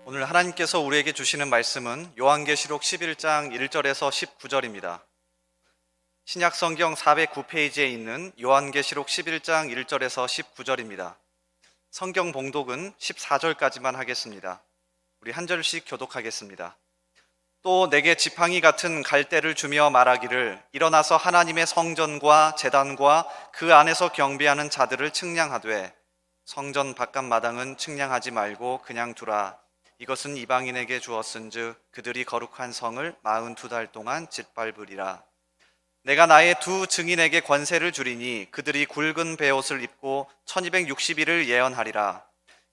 오늘 하나님께서 우리에게 주시는 말씀은 요한계시록 11장 1절에서 19절입니다. 신약성경 409페이지에 있는 요한계시록 11장 1절에서 19절입니다. 성경 봉독은 14절까지만 하겠습니다. 우리 한 절씩 교독하겠습니다. 또 내게 지팡이 같은 갈대를 주며 말하기를 일어나서 하나님의 성전과 제단과 그 안에서 경배하는 자들을 측량하되 성전 바깥 마당은 측량하지 말고 그냥 두라. 이것은 이방인에게 주었은즉 그들이 거룩한 성을 42달 동안 짓밟으리라. 내가 나의 두 증인에게 권세를 주리니 그들이 굵은 베옷을 입고 1260일을 예언하리라.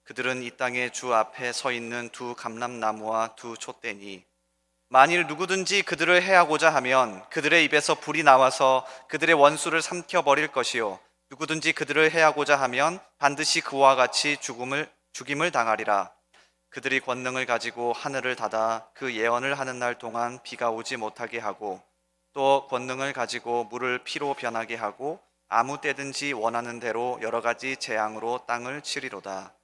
그들은 이 땅의 주 앞에 서 있는 두 감람나무와 두 촛대니 만일 누구든지 그들을 해하고자 하면 그들의 입에서 불이 나와서 그들의 원수를 삼켜버릴 것이요 누구든지 그들을 해하고자 하면 반드시 그와 같이 죽임을 당하리라. 그들이 권능을 가지고 하늘을 닫아 그 예언을 하는 날 동안 비가 오지 못하게 하고 또 권능을 가지고 물을 피로 변하게 하고 아무 때든지 원하는 대로 여러 가지 재앙으로 땅을 치리로다.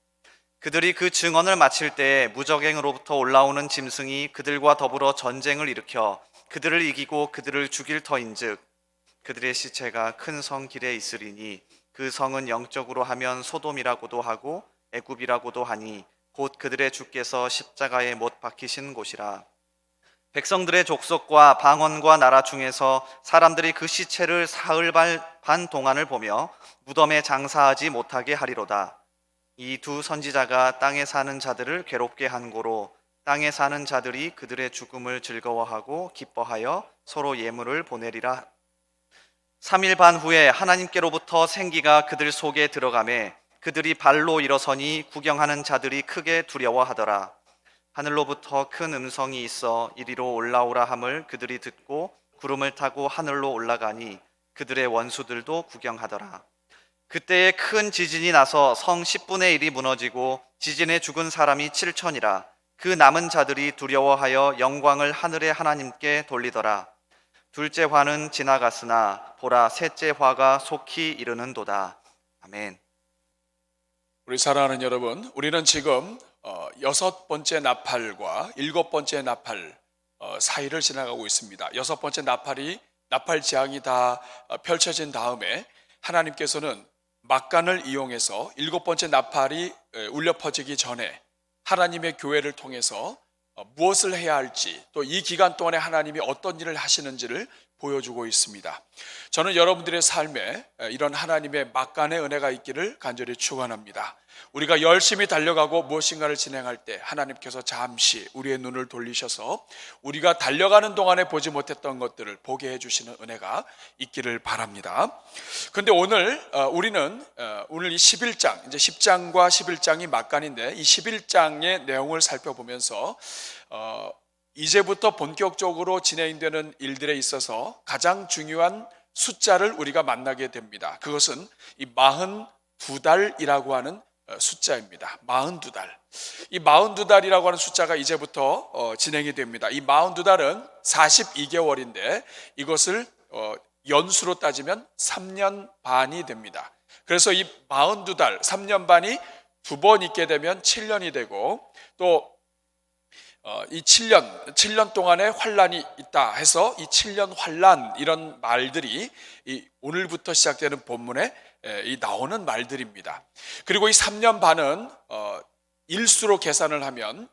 그들이 그 증언을 마칠 때에 무적행으로부터 올라오는 짐승이 그들과 더불어 전쟁을 일으켜 그들을 이기고 그들을 죽일 터인즉 그들의 시체가 큰 성 길에 있으리니 그 성은 영적으로 하면 소돔이라고도 하고 애굽이라고도 하니 곧 그들의 주께서 십자가에 못 박히신 곳이라. 백성들의 족속과 방언과 나라 중에서 사람들이 그 시체를 사흘 반 동안을 보며 무덤에 장사하지 못하게 하리로다. 이 두 선지자가 땅에 사는 자들을 괴롭게 한 고로 땅에 사는 자들이 그들의 죽음을 즐거워하고 기뻐하여 서로 예물을 보내리라. 3일 반 후에 하나님께로부터 생기가 그들 속에 들어가매 그들이 발로 일어서니 구경하는 자들이 크게 두려워하더라. 하늘로부터 큰 음성이 있어 이리로 올라오라 함을 그들이 듣고 구름을 타고 하늘로 올라가니 그들의 원수들도 구경하더라. 그때에 큰 지진이 나서 성 10분의 1이 무너지고 지진에 죽은 사람이 7천이라. 그 남은 자들이 두려워하여 영광을 하늘의 하나님께 돌리더라. 둘째 화는 지나갔으나 보라 셋째 화가 속히 이르는도다. 아멘. 우리 사랑하는 여러분, 우리는 지금 6번째 나팔과 7번째 나팔 사이를 지나가고 있습니다. 6번째 나팔 재앙이 다 펼쳐진 다음에 하나님께서는 막간을 이용해서 7번째 나팔이 울려 퍼지기 전에 하나님의 교회를 통해서 무엇을 해야 할지, 또 이 기간 동안에 하나님이 어떤 일을 하시는지를 보여주고 있습니다. 저는 여러분들의 삶에 이런 하나님의 막간의 은혜가 있기를 간절히 축원합니다. 우리가 열심히 달려가고 무엇인가를 진행할 때 하나님께서 잠시 우리의 눈을 돌리셔서 우리가 달려가는 동안에 보지 못했던 것들을 보게 해주시는 은혜가 있기를 바랍니다. 그런데 우리는 오늘 이 11장, 이제 10장과 11장이 막간인데 이 11장의 내용을 살펴보면서 이제부터 본격적으로 진행되는 일들에 있어서 가장 중요한 숫자를 우리가 만나게 됩니다. 그것은 이 42달이라고 하는 숫자입니다. 42달. 이 42달이라고 하는 숫자가 이제부터 진행이 됩니다. 이 42달은 42개월인데 이것을 연수로 따지면 3년 반이 됩니다. 그래서 이 42달, 3년 반이 두 번 있게 되면 7년이 되고 또 이 7년 동안의 환란이 있다 해서 이 7년 환란 이런 말들이 오늘부터 시작되는 본문에 나오는 말들입니다. 그리고 이 3년 반은 일수로 계산을 하면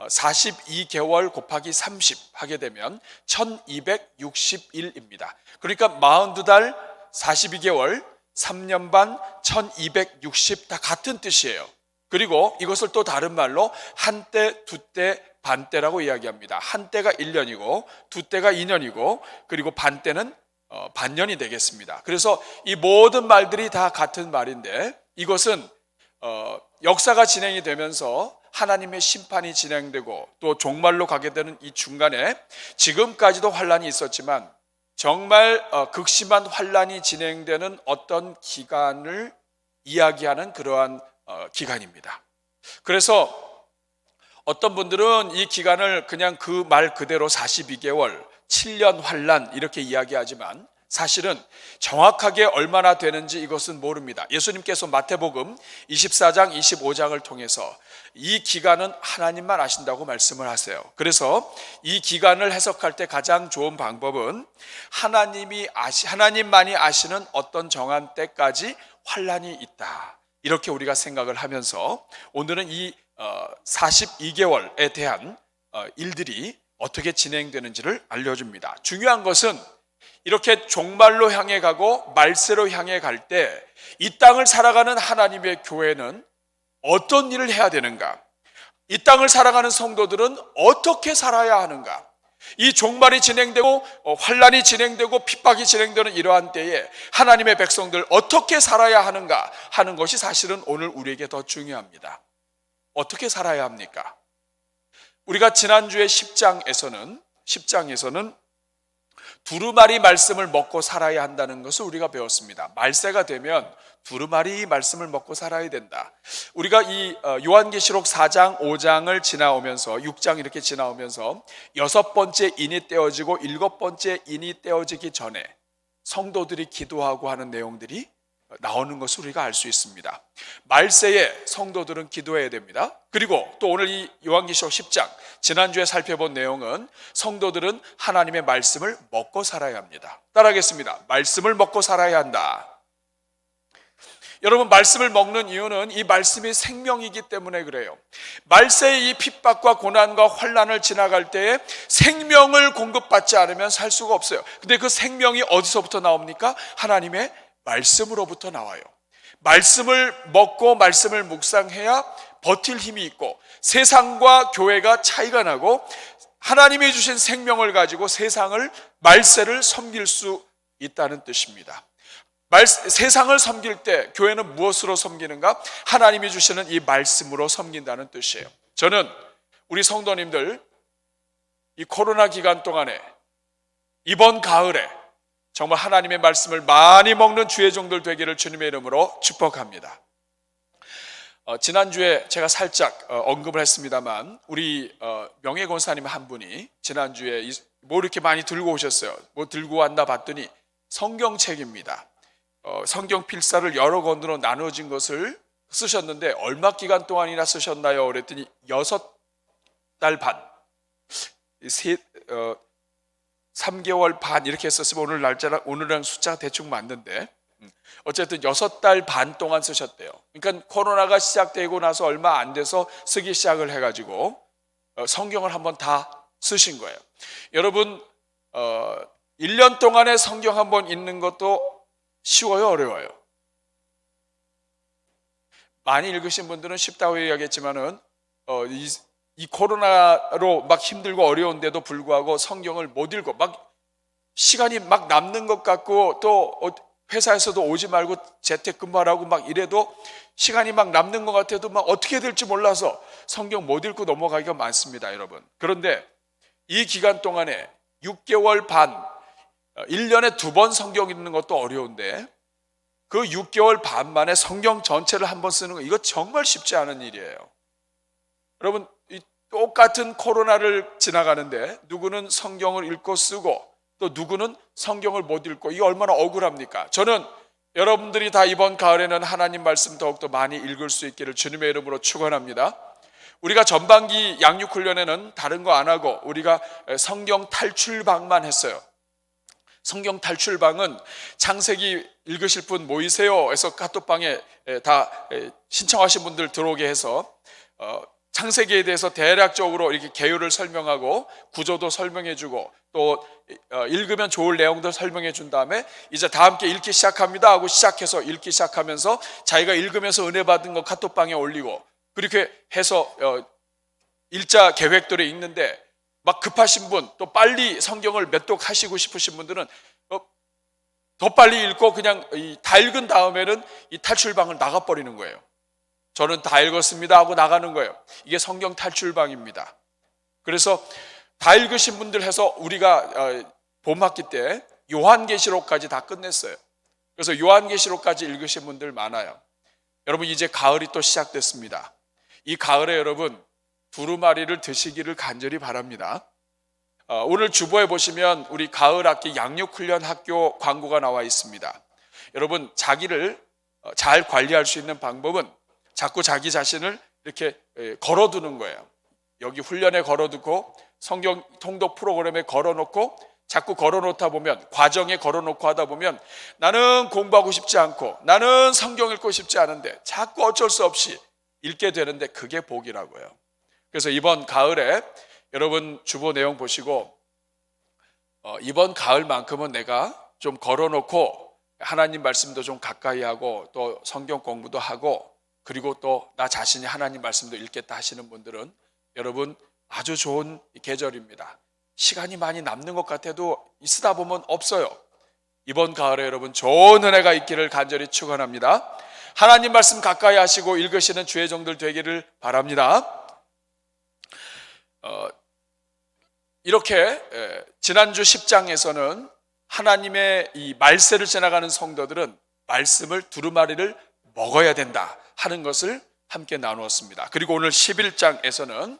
42개월 곱하기 30 하게 되면 1260일입니다. 그러니까 42달, 42개월, 3년 반, 1260 다 같은 뜻이에요. 그리고 이것을 또 다른 말로 한때, 두때, 반때라고 이야기합니다. 한때가 1년이고 두때가 2년이고 그리고 반때는 반년이 되겠습니다. 그래서 이 모든 말들이 다 같은 말인데 이것은 역사가 진행이 되면서 하나님의 심판이 진행되고 또 종말로 가게 되는 이 중간에 지금까지도 환란이 있었지만 정말 극심한 환란이 진행되는 어떤 기간을 이야기하는 그러한 기간입니다. 그래서 어떤 분들은 이 기간을 그냥 그 말 그대로 42개월, 7년 환란 이렇게 이야기하지만 사실은 정확하게 얼마나 되는지 이것은 모릅니다. 예수님께서 마태복음 24장 25장을 통해서 이 기간은 하나님만 아신다고 말씀을 하세요. 그래서 이 기간을 해석할 때 가장 좋은 방법은 하나님만이 아시는 어떤 정한 때까지 환란이 있다, 이렇게 우리가 생각을 하면서 오늘은 이 42개월에 대한 일들이 어떻게 진행되는지를 알려줍니다. 중요한 것은 이렇게 종말로 향해 가고 말세로 향해 갈 때 이 땅을 살아가는 하나님의 교회는 어떤 일을 해야 되는가? 이 땅을 살아가는 성도들은 어떻게 살아야 하는가? 이 종말이 진행되고 환란이 진행되고 핍박이 진행되는 이러한 때에 하나님의 백성들 어떻게 살아야 하는가 하는 것이 사실은 오늘 우리에게 더 중요합니다. 어떻게 살아야 합니까? 우리가 지난주에 10장에서는 두루마리 말씀을 먹고 살아야 한다는 것을 우리가 배웠습니다. 말세가 되면 두루마리 말씀을 먹고 살아야 된다. 우리가 이 요한계시록 4장, 5장을 지나오면서 6장 이렇게 지나오면서 6번째 인이 떼어지고 7번째 인이 떼어지기 전에 성도들이 기도하고 하는 내용들이 나오는 것을 우리가 알 수 있습니다. 말세에 성도들은 기도해야 됩니다. 그리고 또 오늘 이 요한계시록 10장 지난주에 살펴본 내용은 성도들은 하나님의 말씀을 먹고 살아야 합니다. 따라하겠습니다. 말씀을 먹고 살아야 한다. 여러분, 말씀을 먹는 이유는 이 말씀이 생명이기 때문에 그래요. 말세의 이 핍박과 고난과 환난을 지나갈 때에 생명을 공급받지 않으면 살 수가 없어요. 근데 그 생명이 어디서부터 나옵니까? 하나님의 말씀으로부터 나와요. 말씀을 먹고 말씀을 묵상해야 버틸 힘이 있고 세상과 교회가 차이가 나고 하나님이 주신 생명을 가지고 세상을, 말세를 섬길 수 있다는 뜻입니다. 세상을 섬길 때 교회는 무엇으로 섬기는가? 하나님이 주시는 이 말씀으로 섬긴다는 뜻이에요. 저는 우리 성도님들 이 코로나 기간 동안에 이번 가을에 정말 하나님의 말씀을 많이 먹는 주의 종들 되기를 주님의 이름으로 축복합니다. 지난주에 제가 살짝 언급을 했습니다만 우리 명예권사님 한 분이 지난주에 뭐 이렇게 많이 들고 오셨어요. 뭐 들고 왔나 봤더니 성경책입니다. 성경 필사를 여러 권으로 나눠진 것을 쓰셨는데 얼마 기간 동안이나 쓰셨나요? 그랬더니 6달 반, 3개월 반 이렇게 썼으면 오늘 날짜랑 오늘이랑 숫자가 대충 맞는데 어쨌든 6달 반 동안 쓰셨대요. 그러니까 코로나가 시작되고 나서 얼마 안 돼서 쓰기 시작을 해가지고 성경을 한번 다 쓰신 거예요. 여러분 1년 동안에 성경 한번 읽는 것도 쉬워요, 어려워요? 많이 읽으신 분들은 쉽다고 얘기하겠지만은 이 코로나로 막 힘들고 어려운데도 불구하고 성경을 못 읽고 막 시간이 막 남는 것 같고 또 회사에서도 오지 말고 재택근무하라고 막 이래도 시간이 막 남는 것 같아도 막 어떻게 될지 몰라서 성경 못 읽고 넘어가기가 많습니다, 여러분. 그런데 이 기간 동안에 6개월 반, 1년에 2번 성경 읽는 것도 어려운데 그 6개월 반 만에 성경 전체를 한번 쓰는 거, 이거 정말 쉽지 않은 일이에요. 여러분, 똑같은 코로나를 지나가는데 누구는 성경을 읽고 쓰고 또 누구는 성경을 못 읽고, 이게 얼마나 억울합니까? 저는 여러분들이 다 이번 가을에는 하나님 말씀 더욱더 많이 읽을 수 있기를 주님의 이름으로 축원합니다. 우리가 전반기 양육훈련에는 다른 거 안 하고 우리가 성경 탈출방만 했어요. 성경 탈출방은 창세기 읽으실 분 모이세요 해서 카톡방에 다 신청하신 분들 들어오게 해서 창세기에 대해서 대략적으로 이렇게 개요를 설명하고 구조도 설명해주고 또 읽으면 좋을 내용들 설명해 준 다음에 이제 다 함께 읽기 시작합니다 하고 시작해서 읽기 시작하면서 자기가 읽으면서 은혜 받은 거 카톡방에 올리고 그렇게 해서 일자 계획대로 읽는데 막 급하신 분, 또 빨리 성경을 몇독하시고 싶으신 분들은 더 빨리 읽고 그냥 다 읽은 다음에는 이 탈출방을 나가버리는 거예요. 저는 다 읽었습니다 하고 나가는 거예요. 이게 성경 탈출방입니다. 그래서 다 읽으신 분들 해서 우리가 봄학기 때 요한계시록까지 다 끝냈어요. 그래서 요한계시록까지 읽으신 분들 많아요. 여러분, 이제 가을이 또 시작됐습니다. 이 가을에 여러분 두루마리를 드시기를 간절히 바랍니다. 오늘 주보에 보시면 우리 가을 학기 양육훈련 학교 광고가 나와 있습니다. 여러분, 자기를 잘 관리할 수 있는 방법은 자꾸 자기 자신을 이렇게 걸어두는 거예요. 여기 훈련에 걸어두고 성경 통독 프로그램에 걸어놓고 자꾸 걸어놓다 보면, 과정에 걸어놓고 하다 보면 나는 공부하고 싶지 않고 나는 성경 읽고 싶지 않은데 자꾸 어쩔 수 없이 읽게 되는데 그게 복이라고요. 그래서 이번 가을에 여러분 주보 내용 보시고 이번 가을만큼은 내가 좀 걸어놓고 하나님 말씀도 좀 가까이 하고 또 성경 공부도 하고 그리고 또 나 자신이 하나님 말씀도 읽겠다 하시는 분들은 여러분 아주 좋은 계절입니다. 시간이 많이 남는 것 같아도 있으다 보면 없어요. 이번 가을에 여러분 좋은 은혜가 있기를 간절히 축원합니다. 하나님 말씀 가까이 하시고 읽으시는 주의 종들 되기를 바랍니다. 이렇게 지난주 10장에서는 하나님의 이 말세를 지나가는 성도들은 말씀을 두루마리를 먹어야 된다 하는 것을 함께 나누었습니다. 그리고 오늘 11장에서는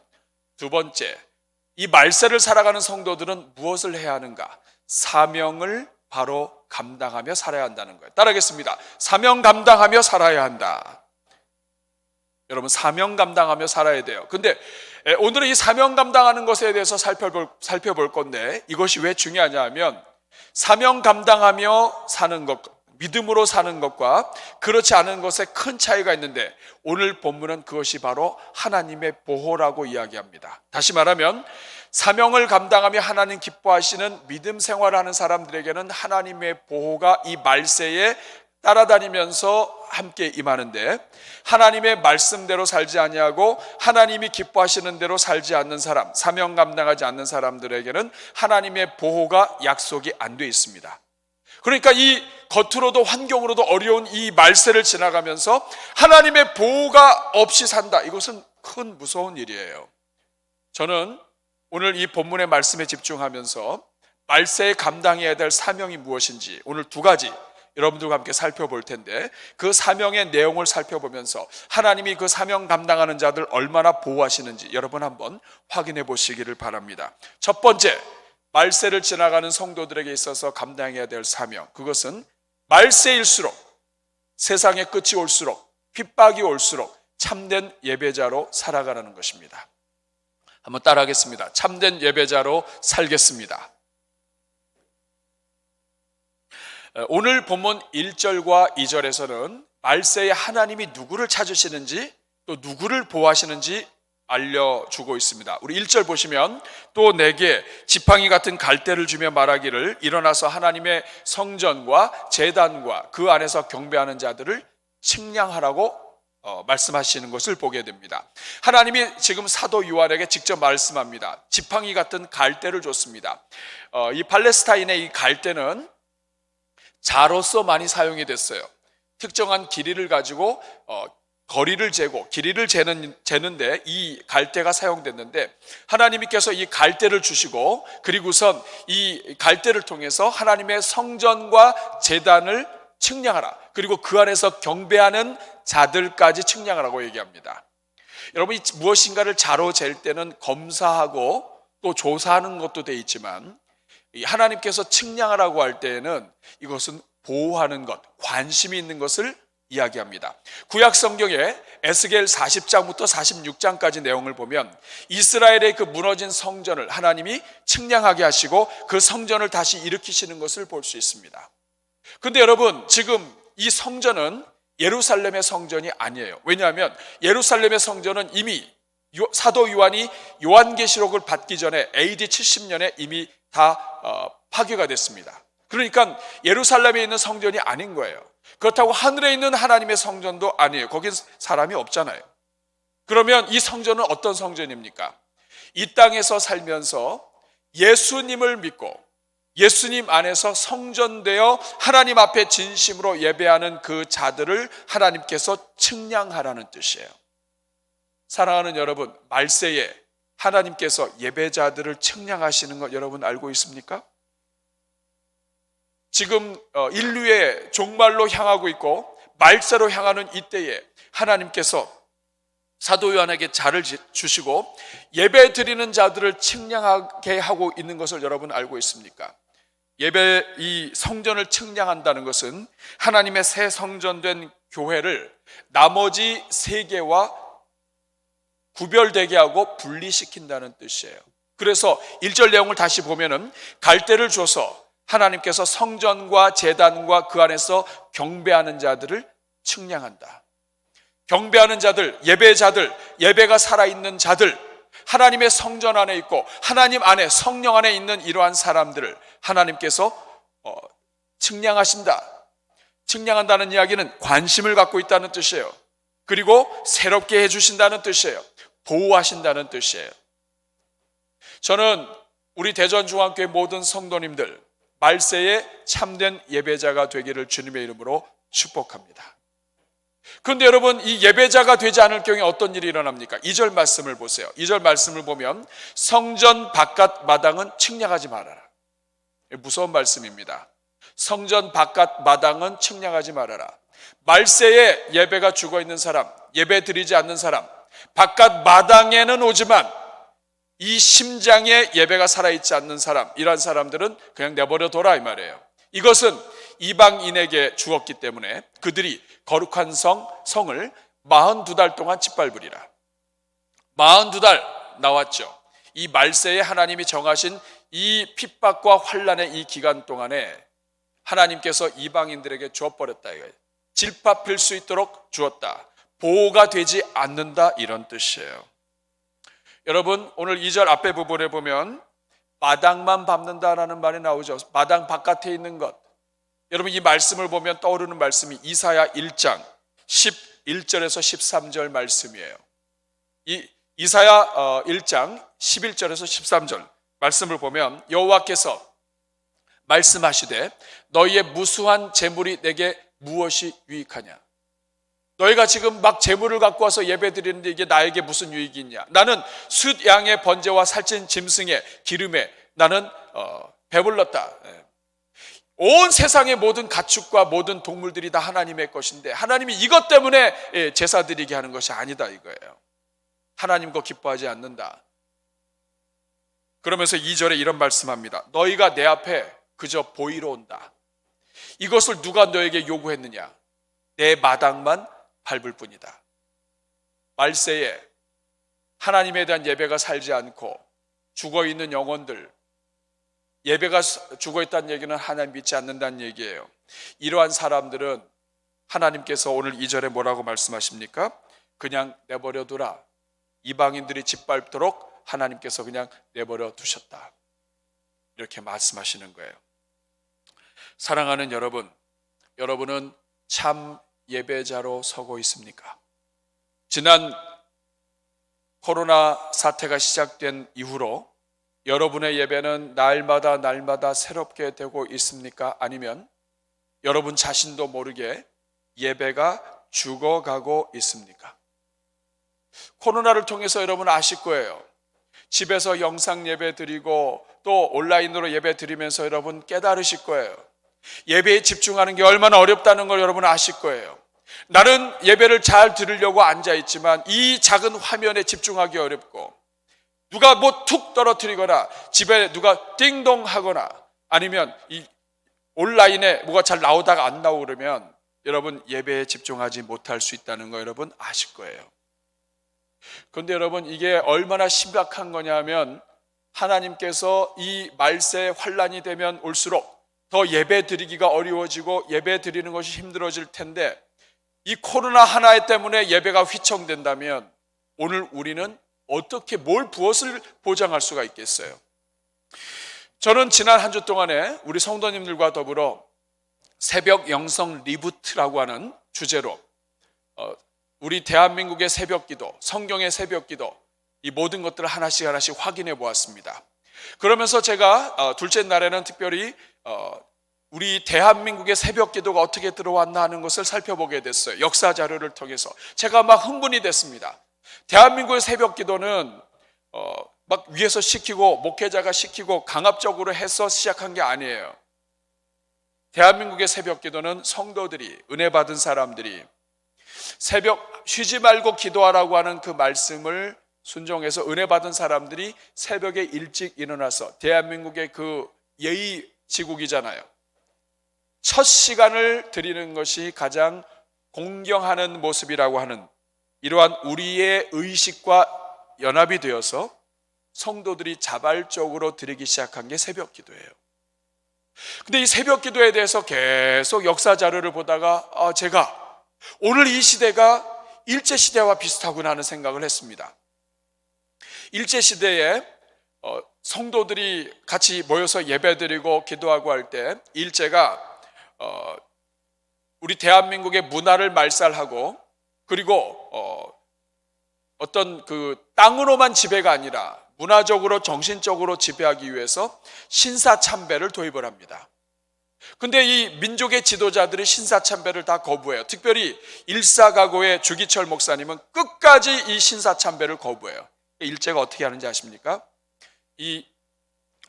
두 번째, 이 말세를 살아가는 성도들은 무엇을 해야 하는가? 사명을 바로 감당하며 살아야 한다는 거예요. 따라하겠습니다. 사명 감당하며 살아야 한다. 여러분, 사명 감당하며 살아야 돼요. 근데 오늘은 이 사명 감당하는 것에 대해서 살펴볼 건데 이것이 왜 중요하냐 하면 사명 감당하며 사는 것, 믿음으로 사는 것과 그렇지 않은 것에 큰 차이가 있는데 오늘 본문은 그것이 바로 하나님의 보호라고 이야기합니다. 다시 말하면 사명을 감당하며 하나님 기뻐하시는 믿음 생활하는 사람들에게는 하나님의 보호가 이 말세에 따라다니면서 함께 임하는데 하나님의 말씀대로 살지 아니하고 하나님이 기뻐하시는 대로 살지 않는 사람, 사명 감당하지 않는 사람들에게는 하나님의 보호가 약속이 안 돼 있습니다. 그러니까 이 겉으로도 환경으로도 어려운 이 말세를 지나가면서 하나님의 보호가 없이 산다. 이것은 큰 무서운 일이에요. 저는 오늘 이 본문의 말씀에 집중하면서 말세에 감당해야 될 사명이 무엇인지 오늘 두 가지 여러분들과 함께 살펴볼 텐데 그 사명의 내용을 살펴보면서 하나님이 그 사명 감당하는 자들 얼마나 보호하시는지 여러분 한번 확인해 보시기를 바랍니다. 첫 번째, 말세를 지나가는 성도들에게 있어서 감당해야 될 사명, 그것은 말세일수록 세상의 끝이 올수록 핍박이 올수록 참된 예배자로 살아가는 것입니다. 한번 따라하겠습니다. 참된 예배자로 살겠습니다. 오늘 본문 1절과 2절에서는 말세에 하나님이 누구를 찾으시는지 또 누구를 보호하시는지 알려주고 있습니다. 우리 1절 보시면 또 내게 지팡이 같은 갈대를 주며 말하기를 일어나서 하나님의 성전과 제단과 그 안에서 경배하는 자들을 측량하라고 말씀하시는 것을 보게 됩니다. 하나님이 지금 사도 요한에게 직접 말씀합니다. 지팡이 같은 갈대를 줬습니다. 이 팔레스타인의 이 갈대는 자로서 많이 사용이 됐어요. 특정한 길이를 가지고 거리를 재고 길이를 재는데 이 갈대가 사용됐는데 하나님께서 이 갈대를 주시고 그리고선 이 갈대를 통해서 하나님의 성전과 제단을 측량하라. 그리고 그 안에서 경배하는 자들까지 측량하라고 얘기합니다. 여러분, 무엇인가를 자로 잴 때는 검사하고 또 조사하는 것도 돼 있지만 하나님께서 측량하라고 할 때에는 이것은 보호하는 것, 관심이 있는 것을 이야기합니다. 구약 성경에 에스겔 40장부터 46장까지 내용을 보면 이스라엘의 그 무너진 성전을 하나님이 측량하게 하시고 그 성전을 다시 일으키시는 것을 볼 수 있습니다. 그런데 여러분, 지금 이 성전은 예루살렘의 성전이 아니에요. 왜냐하면 예루살렘의 성전은 이미 사도 요한이 요한계시록을 받기 전에 AD 70년에 이미 다 파괴가 됐습니다. 그러니까 예루살렘에 있는 성전이 아닌 거예요. 그렇다고 하늘에 있는 하나님의 성전도 아니에요. 거긴 사람이 없잖아요. 그러면 이 성전은 어떤 성전입니까? 이 땅에서 살면서 예수님을 믿고 예수님 안에서 성전되어 하나님 앞에 진심으로 예배하는 그 자들을 하나님께서 측량하라는 뜻이에요. 사랑하는 여러분, 말세에 하나님께서 예배자들을 측량하시는 것 여러분 알고 있습니까? 지금 인류의 종말로 향하고 있고 말세로 향하는 이때에 하나님께서 사도 요한에게 자를 주시고 예배 드리는 자들을 측량하게 하고 있는 것을 여러분 알고 있습니까? 예배, 이 성전을 측량한다는 것은 하나님의 새 성전된 교회를 나머지 세계와 구별되게 하고 분리시킨다는 뜻이에요. 그래서 1절 내용을 다시 보면은 갈대를 줘서 하나님께서 성전과 제단과 그 안에서 경배하는 자들을 측량한다. 경배하는 자들, 예배자들, 예배가 살아있는 자들, 하나님의 성전 안에 있고 하나님 안에, 성령 안에 있는 이러한 사람들을 하나님께서 측량하신다. 측량한다는 이야기는 관심을 갖고 있다는 뜻이에요. 그리고 새롭게 해주신다는 뜻이에요. 보호하신다는 뜻이에요. 저는 우리 대전중앙교회 모든 성도님들 말세에 참된 예배자가 되기를 주님의 이름으로 축복합니다. 그런데 여러분, 이 예배자가 되지 않을 경우에 어떤 일이 일어납니까? 2절 말씀을 보세요. 2절 말씀을 보면 성전 바깥 마당은 측량하지 말아라. 무서운 말씀입니다. 성전 바깥 마당은 측량하지 말아라. 말세에 예배가 죽어있는 사람, 예배 드리지 않는 사람, 바깥 마당에는 오지만 이 심장에 예배가 살아있지 않는 사람, 이런 사람들은 그냥 내버려 둬라 이 말이에요. 이것은 이방인에게 주었기 때문에 그들이 거룩한 성을 42달 동안 짓밟으리라. 42달 나왔죠. 이 말세에 하나님이 정하신 이 핍박과 환난의 이 기간 동안에 하나님께서 이방인들에게 주어버렸다 이거예요. 질밥힐 수 있도록 주었다. 보호가 되지 않는다, 이런 뜻이에요. 여러분, 오늘 2절 앞에 부분에 보면 마당만 밟는다라는 말이 나오죠. 마당 바깥에 있는 것. 여러분, 이 말씀을 보면 떠오르는 말씀이 이사야 1장 11절에서 13절 말씀이에요. 이 이사야 1장 11절에서 13절 말씀을 보면 여호와께서 말씀하시되 너희의 무수한 재물이 내게 무엇이 유익하냐? 너희가 지금 막 재물을 갖고 와서 예배 드리는데 이게 나에게 무슨 유익이 있냐? 나는 숫 양의 번제와 살찐 짐승의 기름에 나는 배불렀다. 온 세상의 모든 가축과 모든 동물들이 다 하나님의 것인데 하나님이 이것 때문에 제사 드리게 하는 것이 아니다 이거예요. 하나님 거 기뻐하지 않는다. 그러면서 2절에 이런 말씀합니다. 너희가 내 앞에 그저 보이러 온다. 이것을 누가 너에게 요구했느냐? 내 마당만 밟을 뿐이다. 말세에 하나님에 대한 예배가 살지 않고 죽어있는 영혼들, 예배가 죽어있다는 얘기는 하나님 믿지 않는다는 얘기예요. 이러한 사람들은 하나님께서 오늘 2절에 뭐라고 말씀하십니까? 그냥 내버려 두라. 이방인들이 짓밟도록 하나님께서 그냥 내버려 두셨다. 이렇게 말씀하시는 거예요. 사랑하는 여러분, 여러분은 참 예배자로 서고 있습니까? 지난 코로나 사태가 시작된 이후로 여러분의 예배는 날마다 새롭게 되고 있습니까? 아니면 여러분 자신도 모르게 예배가 죽어가고 있습니까? 코로나를 통해서 여러분 아실 거예요. 집에서 영상 예배 드리고 또 온라인으로 예배 드리면서 여러분 깨달으실 거예요. 예배에 집중하는 게 얼마나 어렵다는 걸 여러분 아실 거예요. 나는 예배를 잘 들으려고 앉아있지만 이 작은 화면에 집중하기 어렵고 누가 뭐 툭 떨어뜨리거나 집에 누가 띵동 하거나 아니면 이 온라인에 뭐가 잘 나오다가 안 나오고 그러면 여러분 예배에 집중하지 못할 수 있다는 거 여러분 아실 거예요. 그런데 여러분 이게 얼마나 심각한 거냐면 하나님께서 이 말세 환란이 되면 올수록 더 예배 드리기가 어려워지고 예배 드리는 것이 힘들어질 텐데 이 코로나 하나 때문에 예배가 휘청된다면 오늘 우리는 어떻게 무엇을 보장할 수가 있겠어요? 저는 지난 한 주 동안에 우리 성도님들과 더불어 새벽 영성 리부트라고 하는 주제로 우리 대한민국의 새벽기도, 성경의 새벽기도 이 모든 것들을 하나씩 확인해 보았습니다. 그러면서 제가 둘째 날에는 특별히 우리 대한민국의 새벽기도가 어떻게 들어왔나 하는 것을 살펴보게 됐어요. 역사 자료를 통해서 제가 막 흥분이 됐습니다. 대한민국의 새벽기도는 막 위에서 시키고 목회자가 시키고 강압적으로 해서 시작한 게 아니에요. 대한민국의 새벽기도는 성도들이, 은혜 받은 사람들이 새벽 쉬지 말고 기도하라고 하는 그 말씀을 순종해서 은혜 받은 사람들이 새벽에 일찍 일어나서, 대한민국의 그 예의 지국이잖아요. 첫 시간을 드리는 것이 가장 공경하는 모습이라고 하는 이러한 우리의 의식과 연합이 되어서 성도들이 자발적으로 드리기 시작한 게 새벽 기도예요. 근데 이 새벽 기도에 대해서 계속 역사 자료를 보다가 제가 오늘 이 시대가 일제시대와 비슷하구나 하는 생각을 했습니다. 일제시대에 성도들이 같이 모여서 예배드리고 기도하고 할 때 일제가 우리 대한민국의 문화를 말살하고, 그리고 어떤 그 땅으로만 지배가 아니라 문화적으로 정신적으로 지배하기 위해서 신사참배를 도입을 합니다. 근데 이 민족의 지도자들이 신사참배를 다 거부해요. 특별히 일사가고의 주기철 목사님은 끝까지 이 신사참배를 거부해요. 일제가 어떻게 하는지 아십니까? 이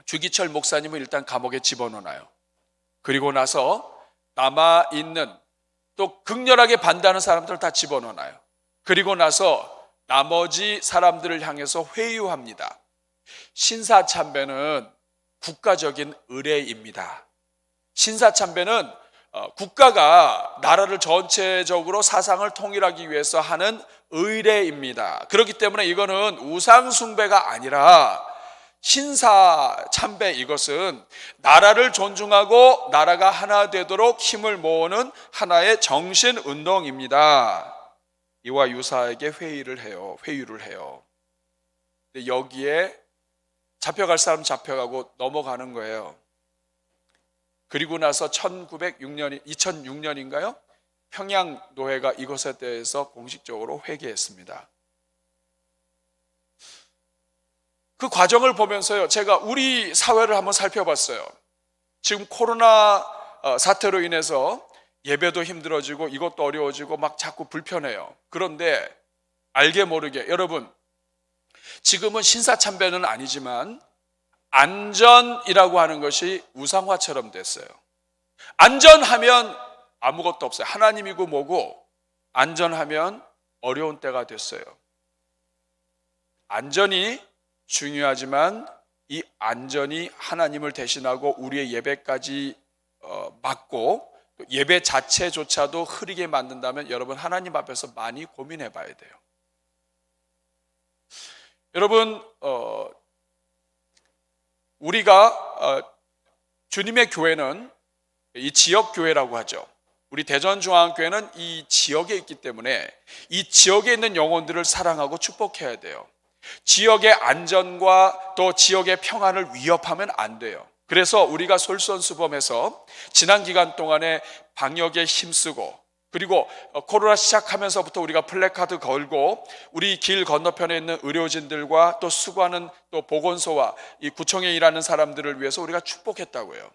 주기철 목사님은 일단 감옥에 집어넣어놔요. 그리고 나서 남아있는 또 극렬하게 반대하는 사람들을 다 집어넣어놔요. 그리고 나서 나머지 사람들을 향해서 회유합니다. 신사참배는 국가적인 의례입니다. 신사참배는 국가가 나라를 전체적으로 사상을 통일하기 위해서 하는 의례입니다. 그렇기 때문에 이거는 우상숭배가 아니라 신사참배, 이것은 나라를 존중하고 나라가 하나 되도록 힘을 모으는 하나의 정신운동입니다. 이와 유사하게 회유를 해요. 근데 여기에 잡혀갈 사람 잡혀가고 넘어가는 거예요. 그리고 나서 2006년인가요? 평양노회가 이것에 대해서 공식적으로 회개했습니다. 그 과정을 보면서요, 제가 우리 사회를 한번 살펴봤어요. 지금 코로나 사태로 인해서 예배도 힘들어지고 이것도 어려워지고 막 자꾸 불편해요. 그런데 알게 모르게 여러분, 지금은 신사참배는 아니지만 안전이라고 하는 것이 우상화처럼 됐어요. 안전하면 아무것도 없어요. 하나님이고 뭐고 안전하면 어려운 때가 됐어요. 안전이 중요하지만 이 안전이 하나님을 대신하고 우리의 예배까지 막고 예배 자체조차도 흐리게 만든다면 여러분, 하나님 앞에서 많이 고민해 봐야 돼요. 여러분, 우리가 주님의 교회는 이 지역교회라고 하죠. 우리 대전중앙교회는 이 지역에 있기 때문에 이 지역에 있는 영혼들을 사랑하고 축복해야 돼요. 지역의 안전과 또 지역의 평안을 위협하면 안 돼요. 그래서 우리가 솔선수범해서 지난 기간 동안에 방역에 힘쓰고, 그리고 코로나 시작하면서부터 우리가 플래카드 걸고 우리 길 건너편에 있는 의료진들과 또 수고하는 또 보건소와 이 구청에 일하는 사람들을 위해서 우리가 축복했다고요.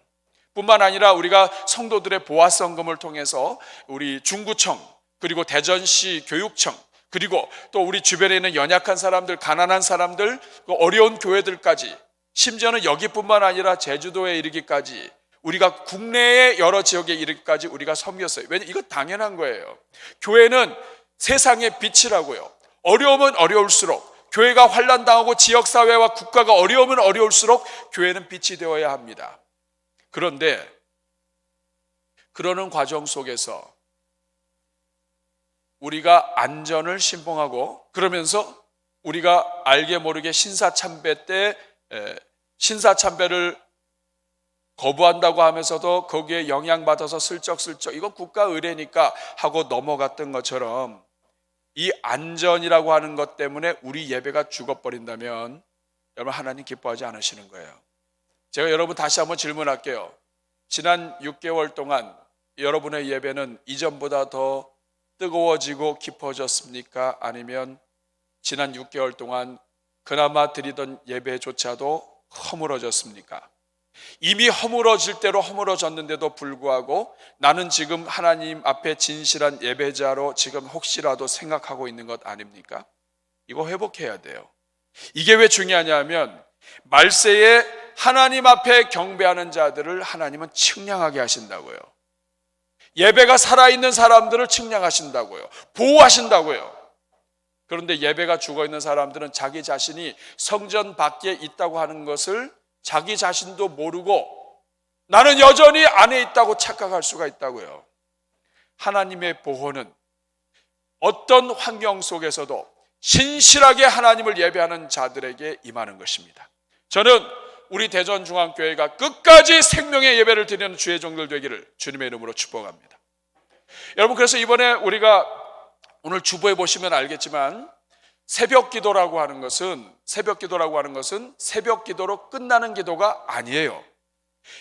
뿐만 아니라 우리가 성도들의 보화성금을 통해서 우리 중구청, 그리고 대전시 교육청, 그리고 또 우리 주변에 있는 연약한 사람들, 가난한 사람들, 어려운 교회들까지, 심지어는 여기뿐만 아니라 제주도에 이르기까지, 우리가 국내의 여러 지역에 이르기까지 우리가 섬겼어요. 왜냐하면 이거 당연한 거예요. 교회는 세상의 빛이라고요. 어려우면 어려울수록, 교회가 환난당하고 지역사회와 국가가 어려우면 어려울수록 교회는 빛이 되어야 합니다. 그런데 그러는 과정 속에서 우리가 안전을 신봉하고, 그러면서 우리가 알게 모르게 신사참배 때 신사참배를 거부한다고 하면서도 거기에 영향받아서 슬쩍슬쩍 이건 국가 의례니까 하고 넘어갔던 것처럼, 이 안전이라고 하는 것 때문에 우리 예배가 죽어버린다면 여러분, 하나님 기뻐하지 않으시는 거예요. 제가 여러분 다시 한번 질문할게요. 지난 6개월 동안 여러분의 예배는 이전보다 더 뜨거워지고 깊어졌습니까? 아니면 지난 6개월 동안 그나마 드리던 예배조차도 허물어졌습니까? 이미 허물어질 대로 허물어졌는데도 불구하고 나는 지금 하나님 앞에 진실한 예배자로 지금 혹시라도 생각하고 있는 것 아닙니까? 이거 회복해야 돼요. 이게 왜 중요하냐면 말세에 하나님 앞에 경배하는 자들을 하나님은 측량하게 하신다고요. 예배가 살아있는 사람들을 측량하신다고요. 보호하신다고요. 그런데 예배가 죽어있는 사람들은 자기 자신이 성전 밖에 있다고 하는 것을 자기 자신도 모르고 나는 여전히 안에 있다고 착각할 수가 있다고요. 하나님의 보호는 어떤 환경 속에서도 신실하게 하나님을 예배하는 자들에게 임하는 것입니다. 저는 우리 대전중앙교회가 끝까지 생명의 예배를 드리는 주의 종들 되기를 주님의 이름으로 축복합니다. 여러분, 그래서 이번에 우리가 오늘 주보에 보시면 알겠지만 새벽 기도라고 하는 것은 새벽 기도로 끝나는 기도가 아니에요.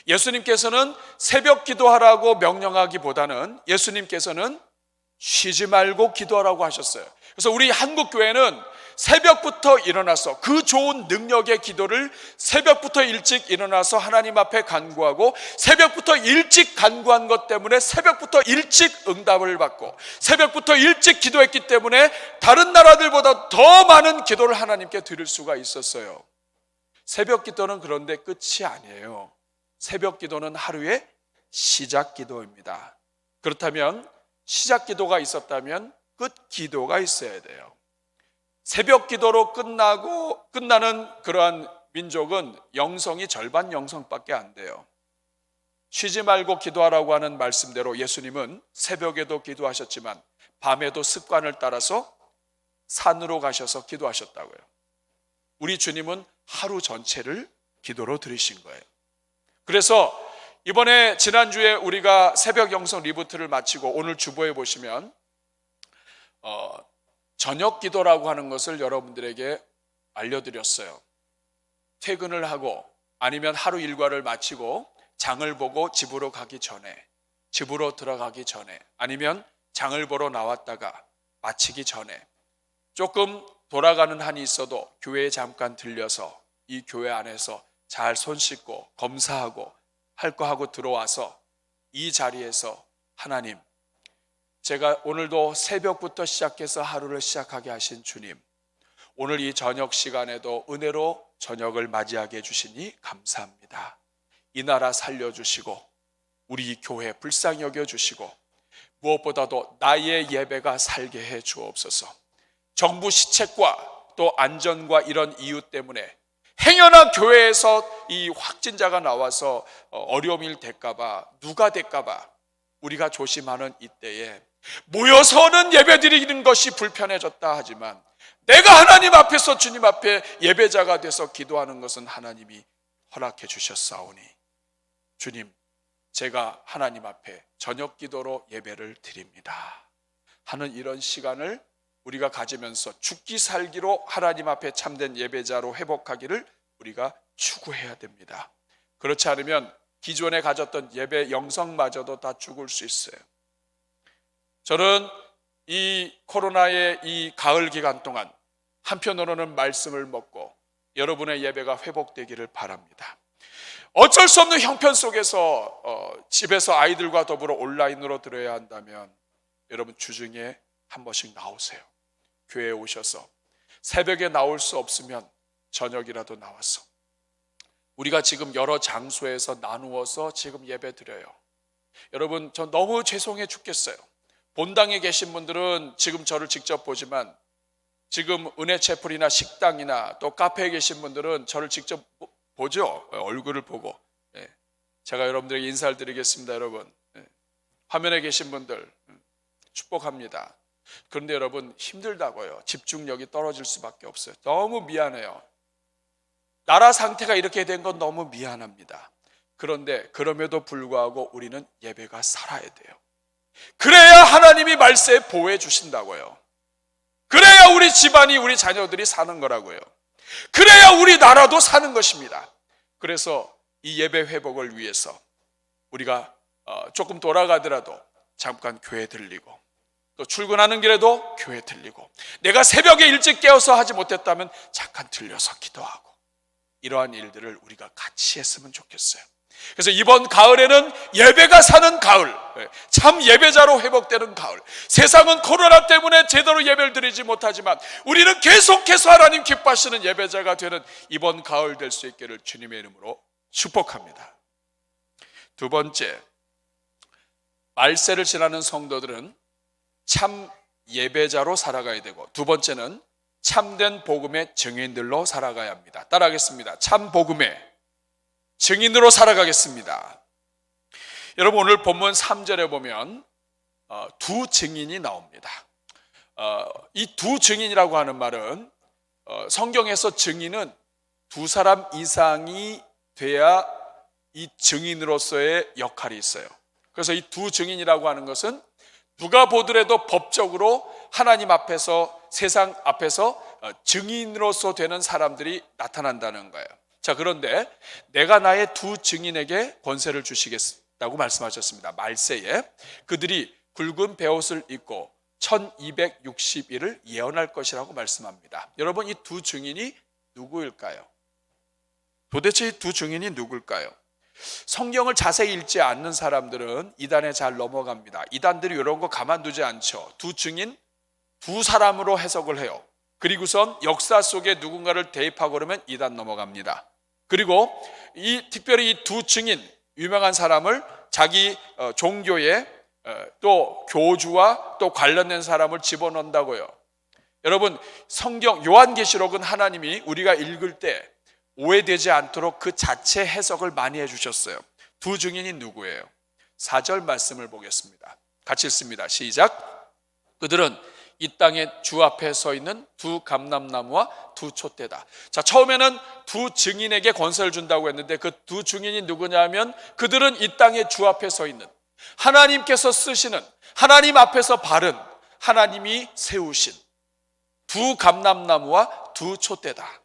예수님께서는 새벽 기도하라고 명령하기보다는 예수님께서는 쉬지 말고 기도하라고 하셨어요. 그래서 우리 한국교회는 새벽부터 일어나서 그 좋은 능력의 기도를 새벽부터 일찍 일어나서 하나님 앞에 간구하고 새벽부터 일찍 간구한 것 때문에 새벽부터 일찍 응답을 받고 새벽부터 일찍 기도했기 때문에 다른 나라들보다 더 많은 기도를 하나님께 드릴 수가 있었어요. 새벽 기도는 그런데 끝이 아니에요. 새벽 기도는 하루의 시작 기도입니다. 그렇다면 시작 기도가 있었다면 끝 기도가 있어야 돼요. 새벽 기도로 끝나는 그러한 민족은 영성이 절반 영성밖에 안 돼요. 쉬지 말고 기도하라고 하는 말씀대로 예수님은 새벽에도 기도하셨지만 밤에도 습관을 따라서 산으로 가셔서 기도하셨다고요. 우리 주님은 하루 전체를 기도로 들이신 거예요. 그래서 이번에 지난주에 우리가 새벽 영성 리부트를 마치고 오늘 주보에 보시면 저녁 기도라고 하는 것을 여러분들에게 알려드렸어요. 퇴근을 하고 아니면 하루 일과를 마치고 장을 보고 집으로 들어가기 전에 아니면 장을 보러 나왔다가 마치기 전에 조금 돌아가는 한이 있어도 교회에 잠깐 들려서 이 교회 안에서 잘 손 씻고 검사하고 할 거 하고 들어와서 이 자리에서 하나님, 제가 오늘도 새벽부터 시작해서 하루를 시작하게 하신 주님, 오늘 이 저녁 시간에도 은혜로 저녁을 맞이하게 해주시니 감사합니다. 이 나라 살려주시고 우리 교회 불쌍히 여겨주시고 무엇보다도 나의 예배가 살게 해 주옵소서. 정부 시책과 또 안전과 이런 이유 때문에 행여나 교회에서 이 확진자가 나와서 어려움이 될까봐, 누가 될까봐 우리가 조심하는 이때에 모여서는 예배드리는 것이 불편해졌다 하지만 내가 하나님 앞에서 주님 앞에 예배자가 돼서 기도하는 것은 하나님이 허락해 주셨사오니 주님, 제가 하나님 앞에 저녁 기도로 예배를 드립니다 하는 이런 시간을 우리가 가지면서 죽기 살기로 하나님 앞에 참된 예배자로 회복하기를 우리가 추구해야 됩니다. 그렇지 않으면 기존에 가졌던 예배 영성마저도 다 죽을 수 있어요. 저는 이 코로나의 이 가을 기간 동안 한편으로는 말씀을 먹고 여러분의 예배가 회복되기를 바랍니다. 어쩔 수 없는 형편 속에서 집에서 아이들과 더불어 온라인으로 들어야 한다면 여러분 주중에 한 번씩 나오세요. 교회에 오셔서 새벽에 나올 수 없으면 저녁이라도 나와서 우리가 지금 여러 장소에서 나누어서 지금 예배 드려요. 여러분, 저 너무 죄송해 죽겠어요. 본당에 계신 분들은 지금 저를 직접 보지만 지금 은혜채플이나 식당이나 또 카페에 계신 분들은 저를 직접 보죠. 얼굴을 보고. 제가 여러분들에게 인사를 드리겠습니다. 여러분, 화면에 계신 분들 축복합니다. 그런데 여러분, 힘들다고요. 집중력이 떨어질 수밖에 없어요. 너무 미안해요. 나라 상태가 이렇게 된 건 너무 미안합니다. 그런데 그럼에도 불구하고 우리는 예배가 살아야 돼요. 그래야 하나님이 말세에 보호해 주신다고요. 그래야 우리 집안이, 우리 자녀들이 사는 거라고요. 그래야 우리 나라도 사는 것입니다. 그래서 이 예배 회복을 위해서 우리가 조금 돌아가더라도 잠깐 교회 들리고 또 출근하는 길에도 교회 들리고 내가 새벽에 일찍 깨어서 하지 못했다면 잠깐 들려서 기도하고 이러한 일들을 우리가 같이 했으면 좋겠어요. 그래서 이번 가을에는 예배가 사는 가을, 참 예배자로 회복되는 가을. 세상은 코로나 때문에 제대로 예배를 드리지 못하지만 우리는 계속해서 하나님 기뻐하시는 예배자가 되는 이번 가을 될 수 있기를 주님의 이름으로 축복합니다. 두 번째, 말세를 지나는 성도들은 참 예배자로 살아가야 되고, 두 번째는 참된 복음의 증인들로 살아가야 합니다. 따라하겠습니다. 참 복음의 증인으로 살아가겠습니다. 여러분, 오늘 본문 3절에 보면 두 증인이 나옵니다. 이 두 증인이라고 하는 말은 성경에서 증인은 두 사람 이상이 돼야 이 증인으로서의 역할이 있어요. 그래서 이 두 증인이라고 하는 것은 누가 보더라도 법적으로 하나님 앞에서, 세상 앞에서 증인으로서 되는 사람들이 나타난다는 거예요. 자, 그런데 내가 나의 두 증인에게 권세를 주시겠다고 말씀하셨습니다. 말세에 그들이 굵은 베옷을 입고 1260일을 예언할 것이라고 말씀합니다. 여러분, 이 두 증인이 누구일까요? 도대체 이 두 증인이 누굴까요? 성경을 자세히 읽지 않는 사람들은 이단에 잘 넘어갑니다. 이단들이 이런 거 가만두지 않죠. 두 증인, 두 사람으로 해석을 해요. 그리고선 역사 속에 누군가를 대입하고 그러면 이단 넘어갑니다. 그리고 특별히 이 두 증인, 유명한 사람을 자기 종교에 또 교주와 또 관련된 사람을 집어넣는다고요. 여러분, 성경 요한계시록은 하나님이 우리가 읽을 때 오해되지 않도록 그 자체 해석을 많이 해주셨어요. 두 증인이 누구예요? 4절 말씀을 보겠습니다. 같이 읽습니다. 시작. 그들은 이 땅에 주 앞에 서 있는 두 감람나무와 두 촛대다. 자, 처음에는 두 증인에게 권세를 준다고 했는데 그 두 증인이 누구냐면 그들은 이 땅에 주 앞에 서 있는, 하나님께서 쓰시는, 하나님 앞에서 바른, 하나님이 세우신 두 감람나무와 두 촛대다.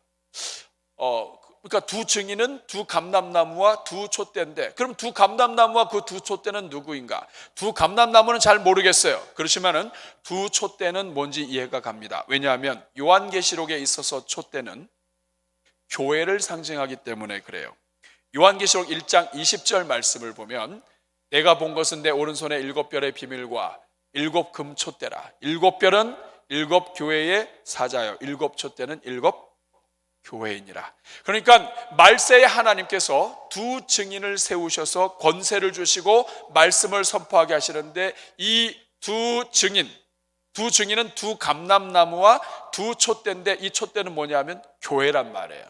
그러니까 두 증인은 두 감람나무와 두 촛대인데, 그럼 두 감람나무와 그 두 촛대는 누구인가? 두 감람나무는 잘 모르겠어요. 그렇지만은 두 촛대는 뭔지 이해가 갑니다. 왜냐하면 요한계시록에 있어서 촛대는 교회를 상징하기 때문에 그래요. 요한계시록 1장 20절 말씀을 보면 내가 본 것은 내 오른손에 7별의 비밀과 7 금촛대라. 7별은 7 교회의 사자요, 7 촛대는 7 교회이니라. 그러니까 말세에 하나님께서 두 증인을 세우셔서 권세를 주시고 말씀을 선포하게 하시는데 이 두 증인은 두 감람나무와 두 촛대인데 이 촛대는 뭐냐면 교회란 말이에요.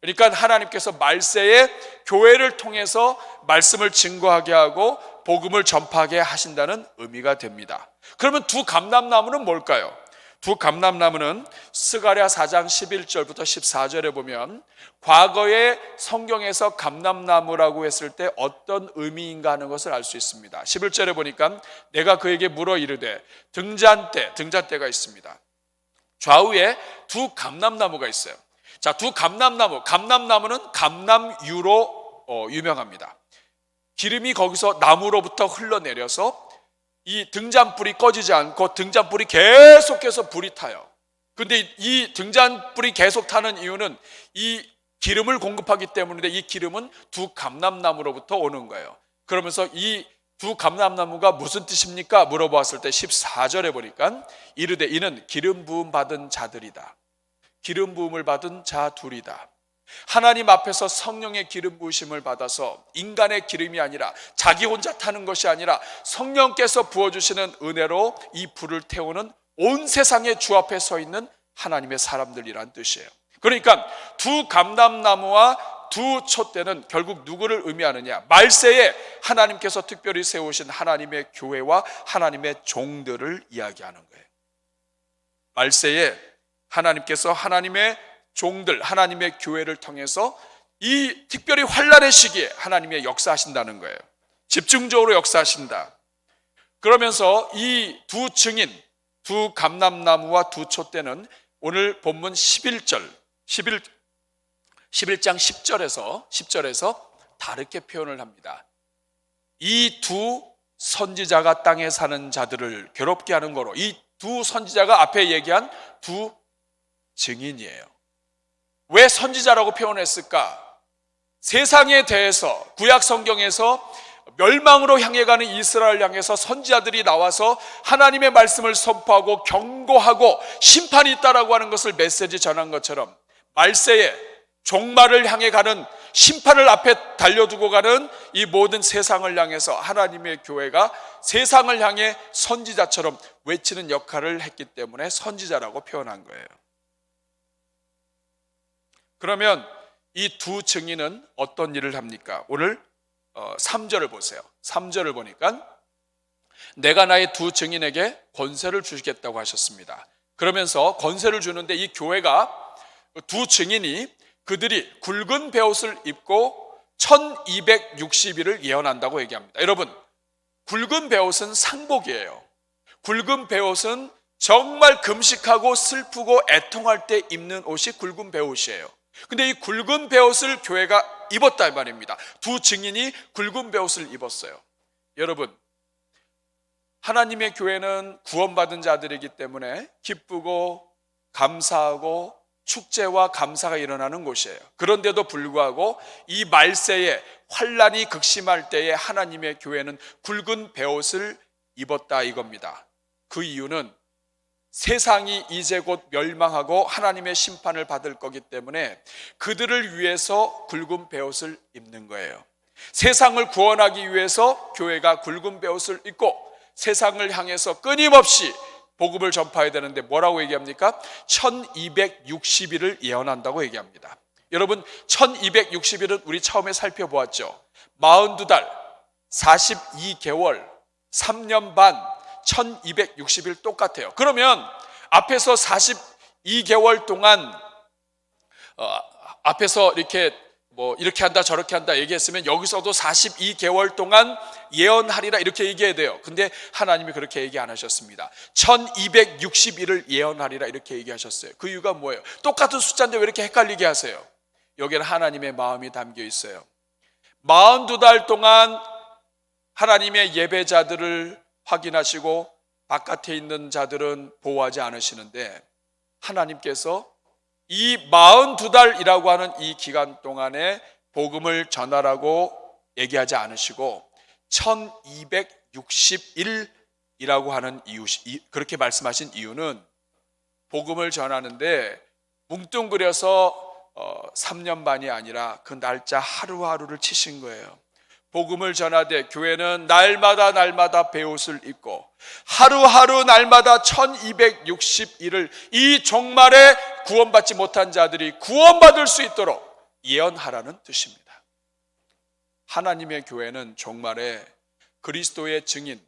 그러니까 하나님께서 말세에 교회를 통해서 말씀을 증거하게 하고 복음을 전파하게 하신다는 의미가 됩니다. 그러면 두 감람나무는 뭘까요? 두 감람나무는 스가랴 4장 11절부터 14절에 보면 과거에 성경에서 감람나무라고 했을 때 어떤 의미인가 하는 것을 알 수 있습니다. 11절에 보니까 내가 그에게 물어 이르되 등잔대가 있습니다. 좌우에 두 감람나무가 있어요. 자, 두 감람나무는 감람유로 유명합니다. 기름이 거기서 나무로부터 흘러내려서 이 등잔불이 꺼지지 않고 등잔불이 계속해서 불이 타요. 근데 이 등잔불이 계속 타는 이유는 이 기름을 공급하기 때문인데 이 기름은 두 감람나무로부터 오는 거예요. 그러면서 이 두 감람나무가 무슨 뜻입니까? 물어보았을 때 14절에 보니까 이르되 이는 기름 부음 받은 자들이다. 기름 부음을 받은 자 둘이다. 하나님 앞에서 성령의 기름 부으심을 받아서 인간의 기름이 아니라 자기 혼자 타는 것이 아니라 성령께서 부어주시는 은혜로 이 불을 태우는 온 세상의 주 앞에 서 있는 하나님의 사람들이란 뜻이에요. 그러니까 두 감람나무와 두 촛대는 결국 누구를 의미하느냐? 말세에 하나님께서 특별히 세우신 하나님의 교회와 하나님의 종들을 이야기하는 거예요. 말세에 하나님께서 하나님의 종들, 하나님의 교회를 통해서 이 특별히 환난의 시기에 하나님의 역사하신다는 거예요. 집중적으로 역사하신다. 그러면서 이 두 증인, 두 감람나무와 두 촛대는 오늘 본문 11장 10절에서 다르게 표현을 합니다. 이 두 선지자가 땅에 사는 자들을 괴롭게 하는 거로, 이 두 선지자가 앞에 얘기한 두 증인이에요. 왜 선지자라고 표현했을까? 세상에 대해서 구약 성경에서 멸망으로 향해 가는 이스라엘 향해서 선지자들이 나와서 하나님의 말씀을 선포하고 경고하고 심판이 있다라고 하는 것을 메시지 전한 것처럼 말세에 종말을 향해 가는 심판을 앞에 달려두고 가는 이 모든 세상을 향해서 하나님의 교회가 세상을 향해 선지자처럼 외치는 역할을 했기 때문에 선지자라고 표현한 거예요. 그러면 이 두 증인은 어떤 일을 합니까? 오늘 3절을 보세요. 3절을 보니까 내가 나의 두 증인에게 권세를 주시겠다고 하셨습니다. 그러면서 권세를 주는데 이 교회가 두 증인이 그들이 굵은 베옷을 입고 1260일을 예언한다고 얘기합니다. 여러분, 굵은 베옷은 상복이에요. 굵은 베옷은 정말 금식하고 슬프고 애통할 때 입는 옷이 굵은 베옷이에요. 근데 이 굵은 베옷을 교회가 입었다 이 말입니다. 두 증인이 굵은 베옷을 입었어요. 여러분, 하나님의 교회는 구원받은 자들이기 때문에 기쁘고 감사하고 축제와 감사가 일어나는 곳이에요. 그런데도 불구하고 이 말세에 환란이 극심할 때에 하나님의 교회는 굵은 베옷을 입었다 이겁니다. 그 이유는 세상이 이제 곧 멸망하고 하나님의 심판을 받을 거기 때문에 그들을 위해서 굵은 베옷을 입는 거예요. 세상을 구원하기 위해서 교회가 굵은 베옷을 입고 세상을 향해서 끊임없이 복음을 전파해야 되는데 뭐라고 얘기합니까? 1260일을 예언한다고 얘기합니다. 여러분, 1260일은 우리 처음에 살펴보았죠. 42달, 42개월, 3년 반, 1260일 똑같아요. 그러면 앞에서 42개월 동안 앞에서 이렇게 한다 저렇게 한다 얘기했으면 여기서도 42개월 동안 예언하리라 이렇게 얘기해야 돼요. 근데 하나님이 그렇게 얘기 안 하셨습니다. 1260일을 예언하리라 이렇게 얘기하셨어요. 그 이유가 뭐예요? 똑같은 숫자인데 왜 이렇게 헷갈리게 하세요? 여기는 하나님의 마음이 담겨 있어요. 42달 동안 하나님의 예배자들을 확인하시고 바깥에 있는 자들은 보호하지 않으시는데 하나님께서 이 42달이라고 하는 이 기간 동안에 복음을 전하라고 얘기하지 않으시고 1261이라고 하는 이유, 그렇게 말씀하신 이유는 복음을 전하는데 뭉뚱그려서 3년 반이 아니라 그 날짜 하루하루를 치신 거예요. 복음을 전하되 교회는 날마다 베옷을 입고 하루하루 날마다 1260일을 이 종말에 구원받지 못한 자들이 구원받을 수 있도록 예언하라는 뜻입니다. 하나님의 교회는 종말에 그리스도의 증인,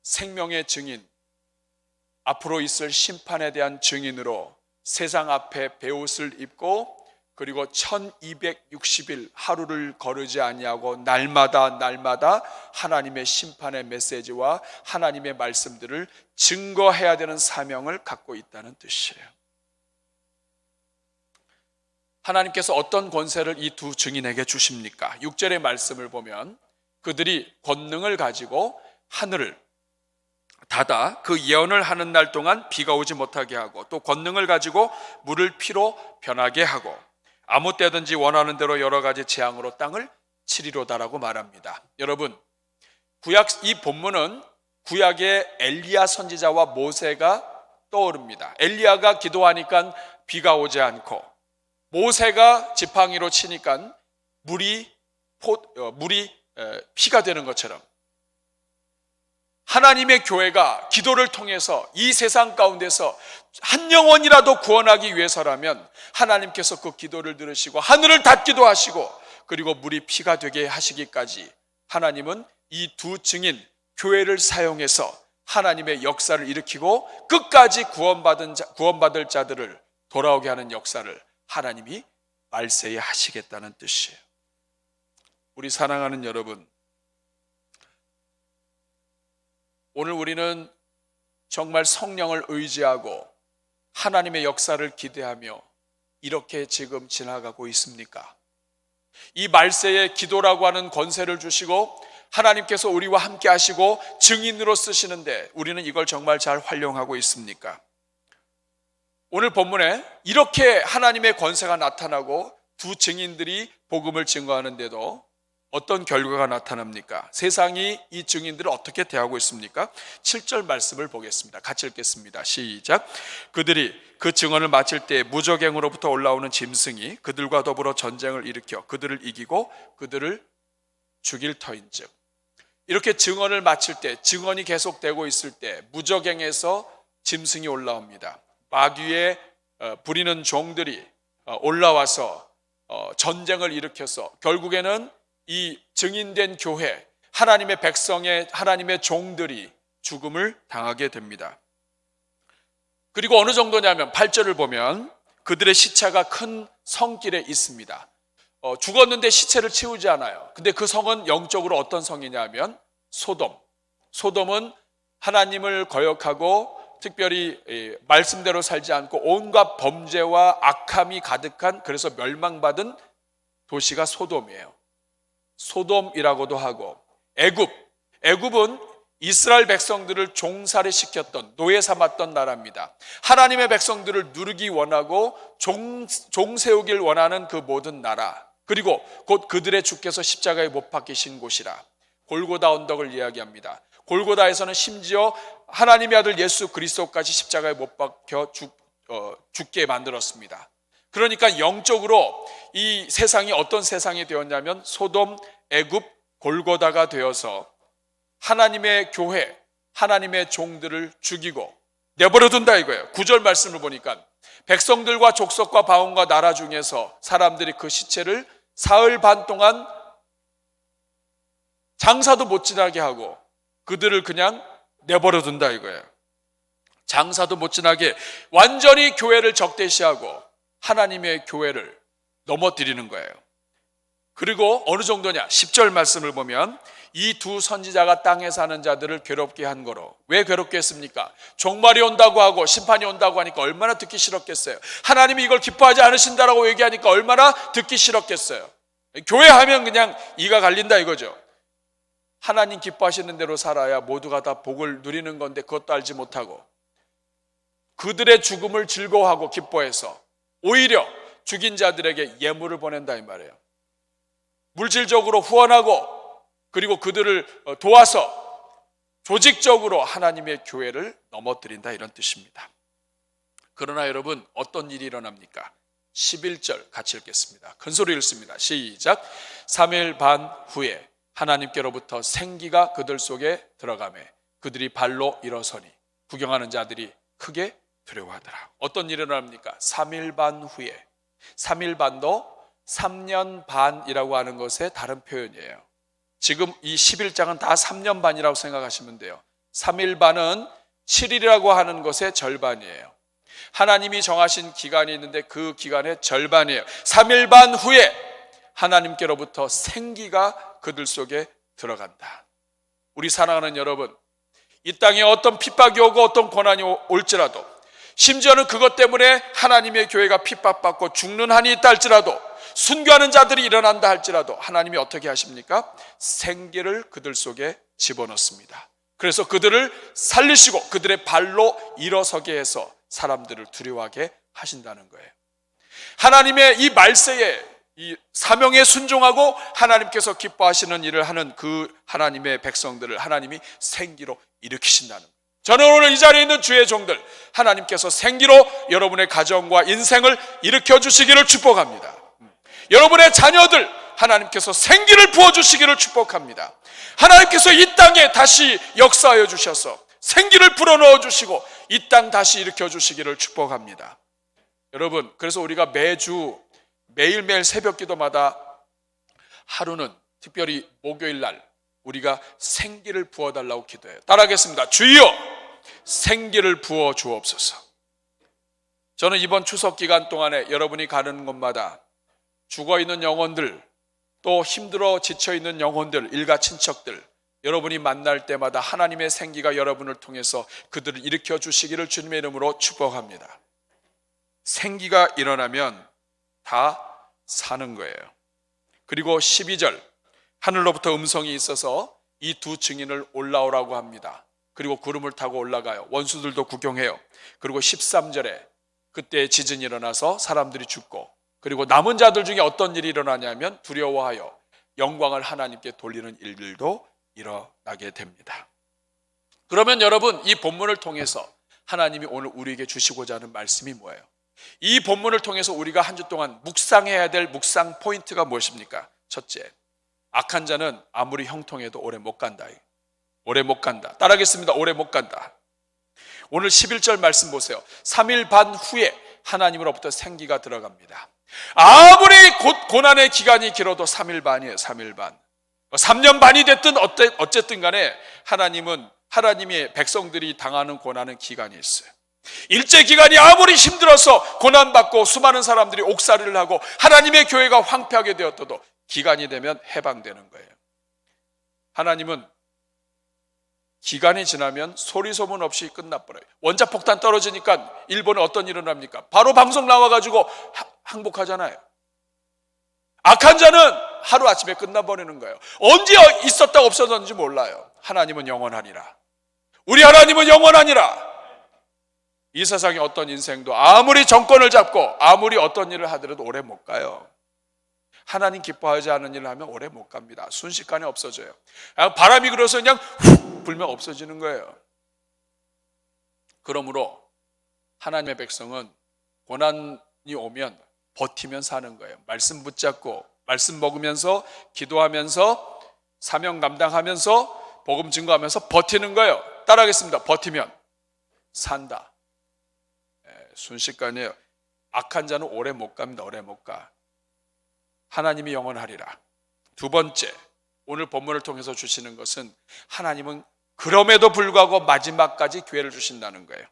생명의 증인, 앞으로 있을 심판에 대한 증인으로 세상 앞에 베옷을 입고 그리고 1260일 하루를 거르지 아니하고 날마다 하나님의 심판의 메시지와 하나님의 말씀들을 증거해야 되는 사명을 갖고 있다는 뜻이에요. 하나님께서 어떤 권세를 이 두 증인에게 주십니까? 6절의 말씀을 보면 그들이 권능을 가지고 하늘을 닫아 그 예언을 하는 날 동안 비가 오지 못하게 하고 또 권능을 가지고 물을 피로 변하게 하고 아무 때든지 원하는 대로 여러 가지 재앙으로 땅을 치리로다라고 말합니다. 여러분, 이 본문은 구약의 엘리야 선지자와 모세가 떠오릅니다. 엘리야가 기도하니까 비가 오지 않고 모세가 지팡이로 치니까 물이 피가 되는 것처럼 하나님의 교회가 기도를 통해서 이 세상 가운데서 한 영혼이라도 구원하기 위해서라면 하나님께서 그 기도를 들으시고 하늘을 닫기도 하시고 그리고 물이 피가 되게 하시기까지 하나님은 이 두 증인 교회를 사용해서 하나님의 역사를 일으키고 끝까지 구원받을 자들을 돌아오게 하는 역사를 하나님이 말세에 하시겠다는 뜻이에요. 우리 사랑하는 여러분, 오늘 우리는 정말 성령을 의지하고 하나님의 역사를 기대하며 이렇게 지금 지나가고 있습니까? 이 말세에 기도라고 하는 권세를 주시고 하나님께서 우리와 함께 하시고 증인으로 쓰시는데 우리는 이걸 정말 잘 활용하고 있습니까? 오늘 본문에 이렇게 하나님의 권세가 나타나고 두 증인들이 복음을 증거하는데도 어떤 결과가 나타납니까? 세상이 이 증인들을 어떻게 대하고 있습니까? 7절 말씀을 보겠습니다. 같이 읽겠습니다. 시작. 그들이 그 증언을 마칠 때 무저갱으로부터 올라오는 짐승이 그들과 더불어 전쟁을 일으켜 그들을 이기고 그들을 죽일 터인즉. 이렇게 증언을 마칠 때, 증언이 계속되고 있을 때 무저갱에서 짐승이 올라옵니다. 마귀에 부리는 종들이 올라와서 전쟁을 일으켜서 결국에는 이 증인된 교회, 하나님의 백성의 하나님의 종들이 죽음을 당하게 됩니다. 그리고 어느 정도냐면 8절을 보면 그들의 시체가 큰 성길에 있습니다. 죽었는데 시체를 치우지 않아요. 근데 그 성은 영적으로 어떤 성이냐면 소돔. 소돔은 하나님을 거역하고 특별히 말씀대로 살지 않고 온갖 범죄와 악함이 가득한, 그래서 멸망받은 도시가 소돔이에요. 소돔이라고도 하고, 애굽은 이스라엘 백성들을 종살이 시켰던, 노예 삼았던 나라입니다. 하나님의 백성들을 누르기 원하고 종 세우길 원하는 그 모든 나라, 그리고 곧 그들의 주께서 십자가에 못 박히신 곳이라 골고다 언덕을 이야기합니다. 골고다에서는 심지어 하나님의 아들 예수 그리스도까지 십자가에 못 박혀 죽게 만들었습니다. 그러니까 영적으로 이 세상이 어떤 세상이 되었냐면 소돔, 애굽, 골고다가 되어서 하나님의 교회, 하나님의 종들을 죽이고 내버려둔다 이거예요. 9절 말씀을 보니까 백성들과 족속과 방언과 나라 중에서 사람들이 그 시체를 사흘 반 동안 장사도 못 지나게 하고 그들을 그냥 내버려둔다 이거예요. 장사도 못 지나게 완전히 교회를 적대시하고 하나님의 교회를 넘어뜨리는 거예요. 그리고 어느 정도냐? 10절 말씀을 보면 이 두 선지자가 땅에 사는 자들을 괴롭게 한 거로. 왜 괴롭게 했습니까? 종말이 온다고 하고 심판이 온다고 하니까 얼마나 듣기 싫었겠어요. 하나님이 이걸 기뻐하지 않으신다라고 얘기하니까 얼마나 듣기 싫었겠어요. 교회하면 그냥 이가 갈린다 이거죠. 하나님 기뻐하시는 대로 살아야 모두가 다 복을 누리는 건데 그것도 알지 못하고 그들의 죽음을 즐거워하고 기뻐해서 오히려 죽인 자들에게 예물을 보낸다 이 말이에요. 물질적으로 후원하고 그리고 그들을 도와서 조직적으로 하나님의 교회를 넘어뜨린다 이런 뜻입니다. 그러나 여러분 어떤 일이 일어납니까? 11절 같이 읽겠습니다. 큰 소리 읽습니다. 시작. 3일 반 후에 하나님께로부터 생기가 그들 속에 들어가매 그들이 발로 일어서니 구경하는 자들이 크게 두려워하더라. 어떤 일이 일어납니까? 3일 반 후에. 3일 반도 3년 반이라고 하는 것의 다른 표현이에요. 지금 이 11장은 다 3년 반이라고 생각하시면 돼요. 3일 반은 7일이라고 하는 것의 절반이에요. 하나님이 정하신 기간이 있는데 그 기간의 절반이에요. 3일 반 후에 하나님께로부터 생기가 그들 속에 들어간다. 우리 사랑하는 여러분, 이 땅에 어떤 핍박이 오고 어떤 고난이 올지라도 심지어는 그것 때문에 하나님의 교회가 핍박받고 죽는 한이 있다 할지라도 순교하는 자들이 일어난다 할지라도 하나님이 어떻게 하십니까? 생기를 그들 속에 집어넣습니다. 그래서 그들을 살리시고 그들의 발로 일어서게 해서 사람들을 두려워하게 하신다는 거예요. 하나님의 이 말세에 이 사명에 순종하고 하나님께서 기뻐하시는 일을 하는 그 하나님의 백성들을 하나님이 생기로 일으키신다는 거예요. 저는 오늘 이 자리에 있는 주의 종들, 하나님께서 생기로 여러분의 가정과 인생을 일으켜 주시기를 축복합니다. 여러분의 자녀들 하나님께서 생기를 부어주시기를 축복합니다. 하나님께서 이 땅에 다시 역사하여 주셔서 생기를 불어넣어 주시고 이 땅 다시 일으켜 주시기를 축복합니다. 여러분, 그래서 우리가 매일매일 새벽 기도마다 하루는 특별히 목요일 날 우리가 생기를 부어달라고 기도해요. 따라하겠습니다. 주여 생기를 부어 주옵소서. 저는 이번 추석 기간 동안에 여러분이 가는 곳마다 죽어있는 영혼들, 또 힘들어 지쳐있는 영혼들, 일가 친척들, 여러분이 만날 때마다 하나님의 생기가 여러분을 통해서 그들을 일으켜 주시기를 주님의 이름으로 축복합니다. 생기가 일어나면 다 사는 거예요. 그리고 12절 하늘로부터 음성이 있어서 이 두 증인을 올라오라고 합니다. 그리고 구름을 타고 올라가요. 원수들도 구경해요. 그리고 13절에 그때 지진이 일어나서 사람들이 죽고 그리고 남은 자들 중에 어떤 일이 일어나냐면 두려워하여 영광을 하나님께 돌리는 일들도 일어나게 됩니다. 그러면 여러분, 이 본문을 통해서 하나님이 오늘 우리에게 주시고자 하는 말씀이 뭐예요? 이 본문을 통해서 우리가 한 주 동안 묵상해야 될 묵상 포인트가 무엇입니까? 첫째, 악한 자는 아무리 형통해도 오래 못 간다. 오래 못 간다. 따라하겠습니다. 오래 못 간다. 오늘 11절 말씀 보세요. 3일 반 후에 하나님으로부터 생기가 들어갑니다. 아무리 고난의 기간이 길어도 3일 반이에요. 3일 반. 3년 반이 됐든 어쨌든 간에 하나님의 백성들이 당하는 고난은 기간이 있어요. 일제 기간이 아무리 힘들어서 고난받고 수많은 사람들이 옥살이를 하고 하나님의 교회가 황폐하게 되었어도 기간이 되면 해방되는 거예요. 하나님은 기간이 지나면 소리 소문 없이 끝나버려요. 원자폭탄 떨어지니까 일본에 어떤 일이 일어납니까? 바로 방송 나와가지고 항복하잖아요. 악한 자는 하루아침에 끝나버리는 거예요. 언제 있었다 없어졌는지 몰라요. 하나님은 영원하니라. 우리 하나님은 영원하니라. 이 세상에 어떤 인생도 아무리 정권을 잡고 아무리 어떤 일을 하더라도 오래 못 가요. 하나님 기뻐하지 않은 일을 하면 오래 못 갑니다. 순식간에 없어져요. 바람이 불어서 그냥 훅 불면 없어지는 거예요. 그러므로 하나님의 백성은 고난이 오면 버티면 사는 거예요. 말씀 붙잡고 말씀 먹으면서 기도하면서 사명 감당하면서 복음 증거하면서 버티는 거예요. 따라하겠습니다. 버티면 산다. 순식간이에요. 악한 자는 오래 못 갑니다. 오래 못 가. 하나님이 영원하리라. 두 번째, 오늘 본문을 통해서 주시는 것은 하나님은 그럼에도 불구하고 마지막까지 기회를 주신다는 거예요.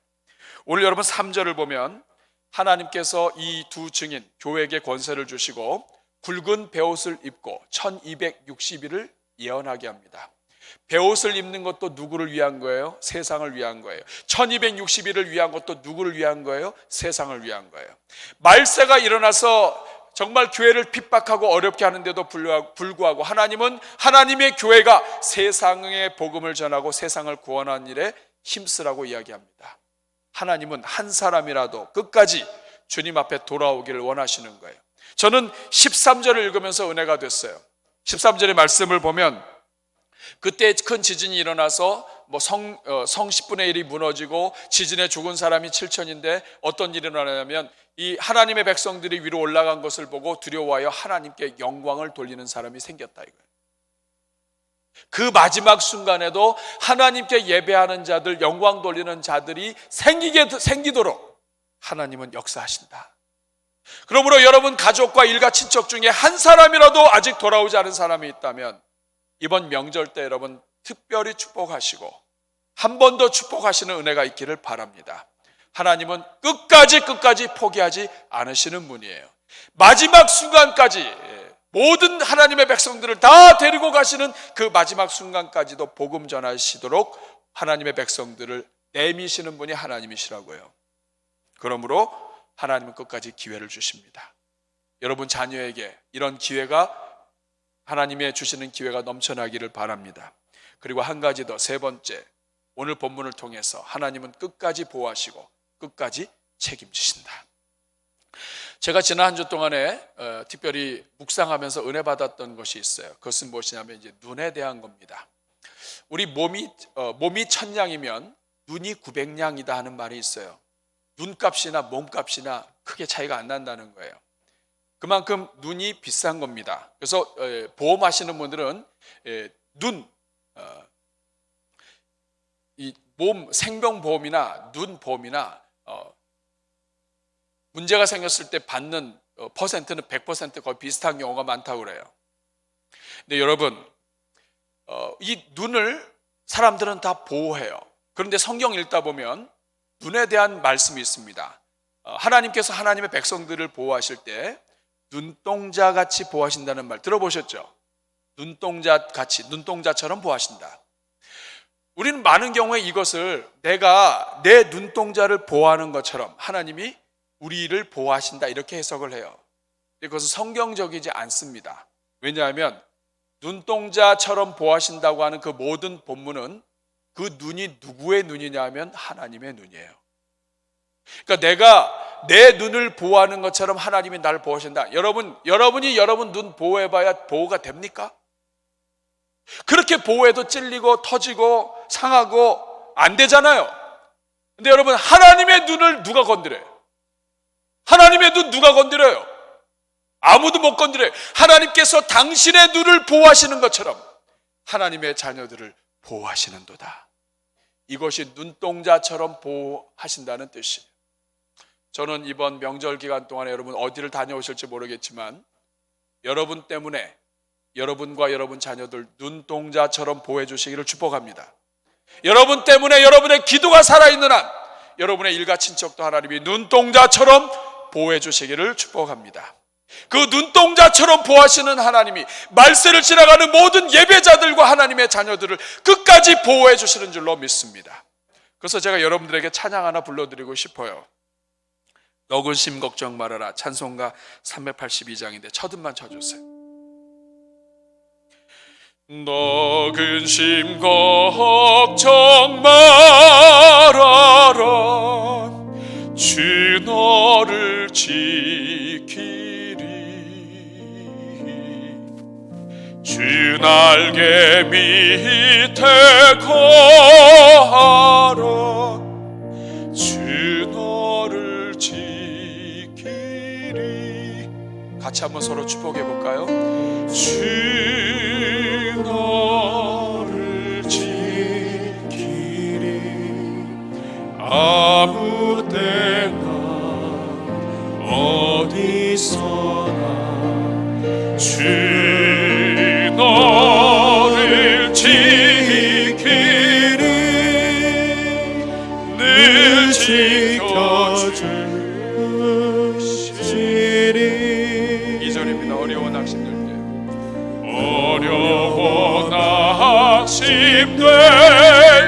오늘 여러분 3절을 보면 하나님께서 이 두 증인 교회에게 권세를 주시고 굵은 베옷을 입고 1260일을 예언하게 합니다. 베옷을 입는 것도 누구를 위한 거예요? 세상을 위한 거예요. 1260일을 위한 것도 누구를 위한 거예요? 세상을 위한 거예요. 말세가 일어나서 정말 교회를 핍박하고 어렵게 하는데도 불구하고 하나님은 하나님의 교회가 세상의 복음을 전하고 세상을 구원하는 일에 힘쓰라고 이야기합니다. 하나님은 한 사람이라도 끝까지 주님 앞에 돌아오기를 원하시는 거예요. 저는 13절을 읽으면서 은혜가 됐어요. 13절의 말씀을 보면 그때 큰 지진이 일어나서 성 10분의 1이 무너지고 지진에 죽은 사람이 7천인데 어떤 일이 일어나냐면 이 하나님의 백성들이 위로 올라간 것을 보고 두려워하여 하나님께 영광을 돌리는 사람이 생겼다 이거예요. 그 마지막 순간에도 하나님께 예배하는 자들, 영광 돌리는 자들이 생기도록 하나님은 역사하신다. 그러므로 여러분 가족과 일가 친척 중에 한 사람이라도 아직 돌아오지 않은 사람이 있다면 이번 명절 때 여러분 특별히 축복하시고 한 번 더 축복하시는 은혜가 있기를 바랍니다. 하나님은 끝까지 포기하지 않으시는 분이에요. 마지막 순간까지 모든 하나님의 백성들을 다 데리고 가시는 그 마지막 순간까지도 복음 전하시도록 하나님의 백성들을 내미시는 분이 하나님이시라고요. 그러므로 하나님은 끝까지 기회를 주십니다. 여러분 자녀에게 이런 기회가 하나님의 주시는 기회가 넘쳐나기를 바랍니다. 그리고 한 가지 더, 세 번째, 오늘 본문을 통해서 하나님은 끝까지 보호하시고 끝까지 책임지신다. 제가 지난 한 주 동안에 특별히 묵상하면서 은혜 받았던 것이 있어요. 그것은 무엇이냐면 이제 눈에 대한 겁니다. 우리 몸이 천냥이면 눈이 900냥이다 하는 말이 있어요. 눈값이나 몸값이나 크게 차이가 안 난다는 거예요. 그만큼 눈이 비싼 겁니다. 그래서 보험하시는 분들은 이 몸 생명보험이나 눈보험이나 문제가 생겼을 때 받는 퍼센트는 100% 거의 비슷한 경우가 많다고 그래요. 근데 여러분 이 눈을 사람들은 다 보호해요. 그런데 성경 읽다 보면 눈에 대한 말씀이 있습니다. 하나님께서 하나님의 백성들을 보호하실 때 눈동자같이 보호하신다는 말 들어보셨죠? 눈동자처럼 보호하신다. 우리는 많은 경우에 이것을 내가 내 눈동자를 보호하는 것처럼 하나님이 우리를 보호하신다 이렇게 해석을 해요. 그것은 성경적이지 않습니다. 왜냐하면 눈동자처럼 보호하신다고 하는 그 모든 본문은 그 눈이 누구의 눈이냐 하면 하나님의 눈이에요. 그러니까 내가 내 눈을 보호하는 것처럼 하나님이 나를 보호하신다. 여러분이 여러분 눈 보호해봐야 보호가 됩니까? 그렇게 보호해도 찔리고 터지고 상하고 안 되잖아요. 근데 여러분, 하나님의 눈을 누가 건드려요? 하나님의 눈 누가 건드려요? 아무도 못 건드려요. 하나님께서 당신의 눈을 보호하시는 것처럼 하나님의 자녀들을 보호하시는도다. 이것이 눈동자처럼 보호하신다는 뜻이에요. 저는 이번 명절 기간 동안에 여러분 어디를 다녀오실지 모르겠지만 여러분 때문에 여러분과 여러분 자녀들 눈동자처럼 보호해 주시기를 축복합니다. 여러분 때문에 여러분의 기도가 살아있는 한 여러분의 일가 친척도 하나님이 눈동자처럼 보호해 주시기를 축복합니다. 그 눈동자처럼 보호하시는 하나님이 말세를 지나가는 모든 예배자들과 하나님의 자녀들을 끝까지 보호해 주시는 줄로 믿습니다. 그래서 제가 여러분들에게 찬양 하나 불러드리고 싶어요. 너 근심 걱정 말아라. 찬송가 382장인데 첫 음만 쳐주세요. 너 근심 걱정 말아라. 주 너를 지키리. 주 날개 밑에 거하라. 주 너를 지키리. 같이 한번 서로 축복해 볼까요? 주 너를 지키리. 아무 때나 어디서나 주 너를 지키리. 늘 지켜주시리. 2절입니다. 어려운 학심들 때 어려운 학심될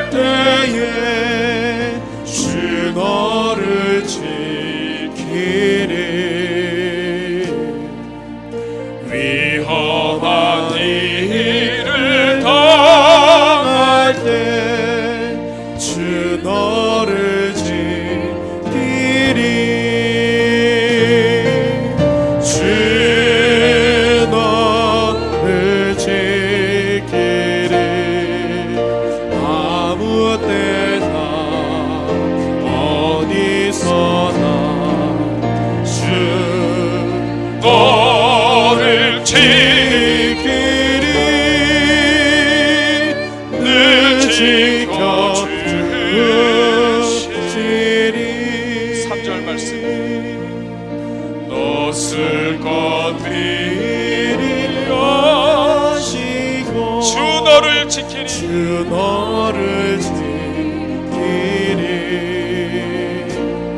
때에 주 너를 지키리. 위험한 일을 당할 때 주 너를 지키리. 주 너를 지키리. 아무 때나 어디서나 주 너를 지키리. 늘 지켜주시리. 3절 말씀. 너 쓸 것 미리 여시고 주 너를 지키리. 주 너를 지키리.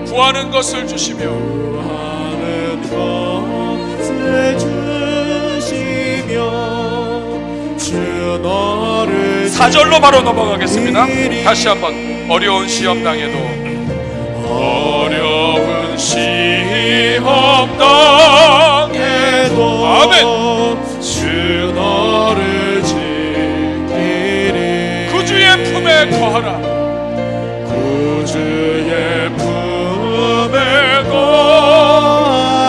구하는 것을 주시며 구하는 것을 주시며 주 너를 4절로 바로 넘어가겠습니다. 다시 한번. 어려운 시험 당해도 어려운 시험 당해도 아멘. 주 너를 지키리. 구주의 품에 거하라. 구주의 품에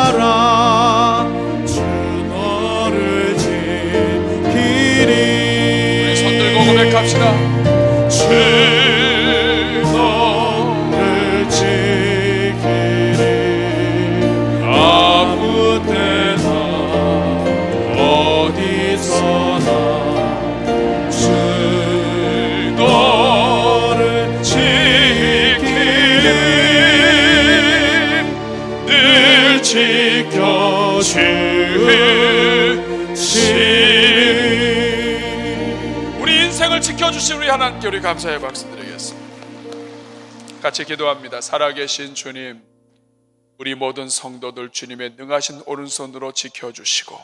거하라. 주 너를 지키리. 우리 손 들고 고백합시다. 주 너를 지키리. 아무 때나 어디서나 주 너를 지키리. 늘 지켜주시리. 우리 인생을 지켜주신 우리 하나님께 우리 감사의 박수 드리겠습니다. 같이 기도합니다. 살아계신 주님, 우리 모든 성도들 주님의 능하신 오른손으로 지켜주시고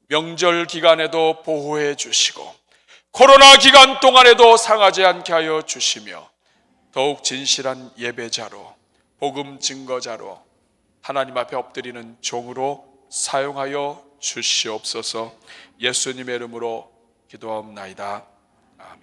명절 기간에도 보호해 주시고 코로나 기간 동안에도 상하지 않게 하여 주시며 더욱 진실한 예배자로 복음 증거자로 하나님 앞에 엎드리는 종으로 사용하여 주시옵소서. 예수님의 이름으로 기도하옵나이다. 아멘.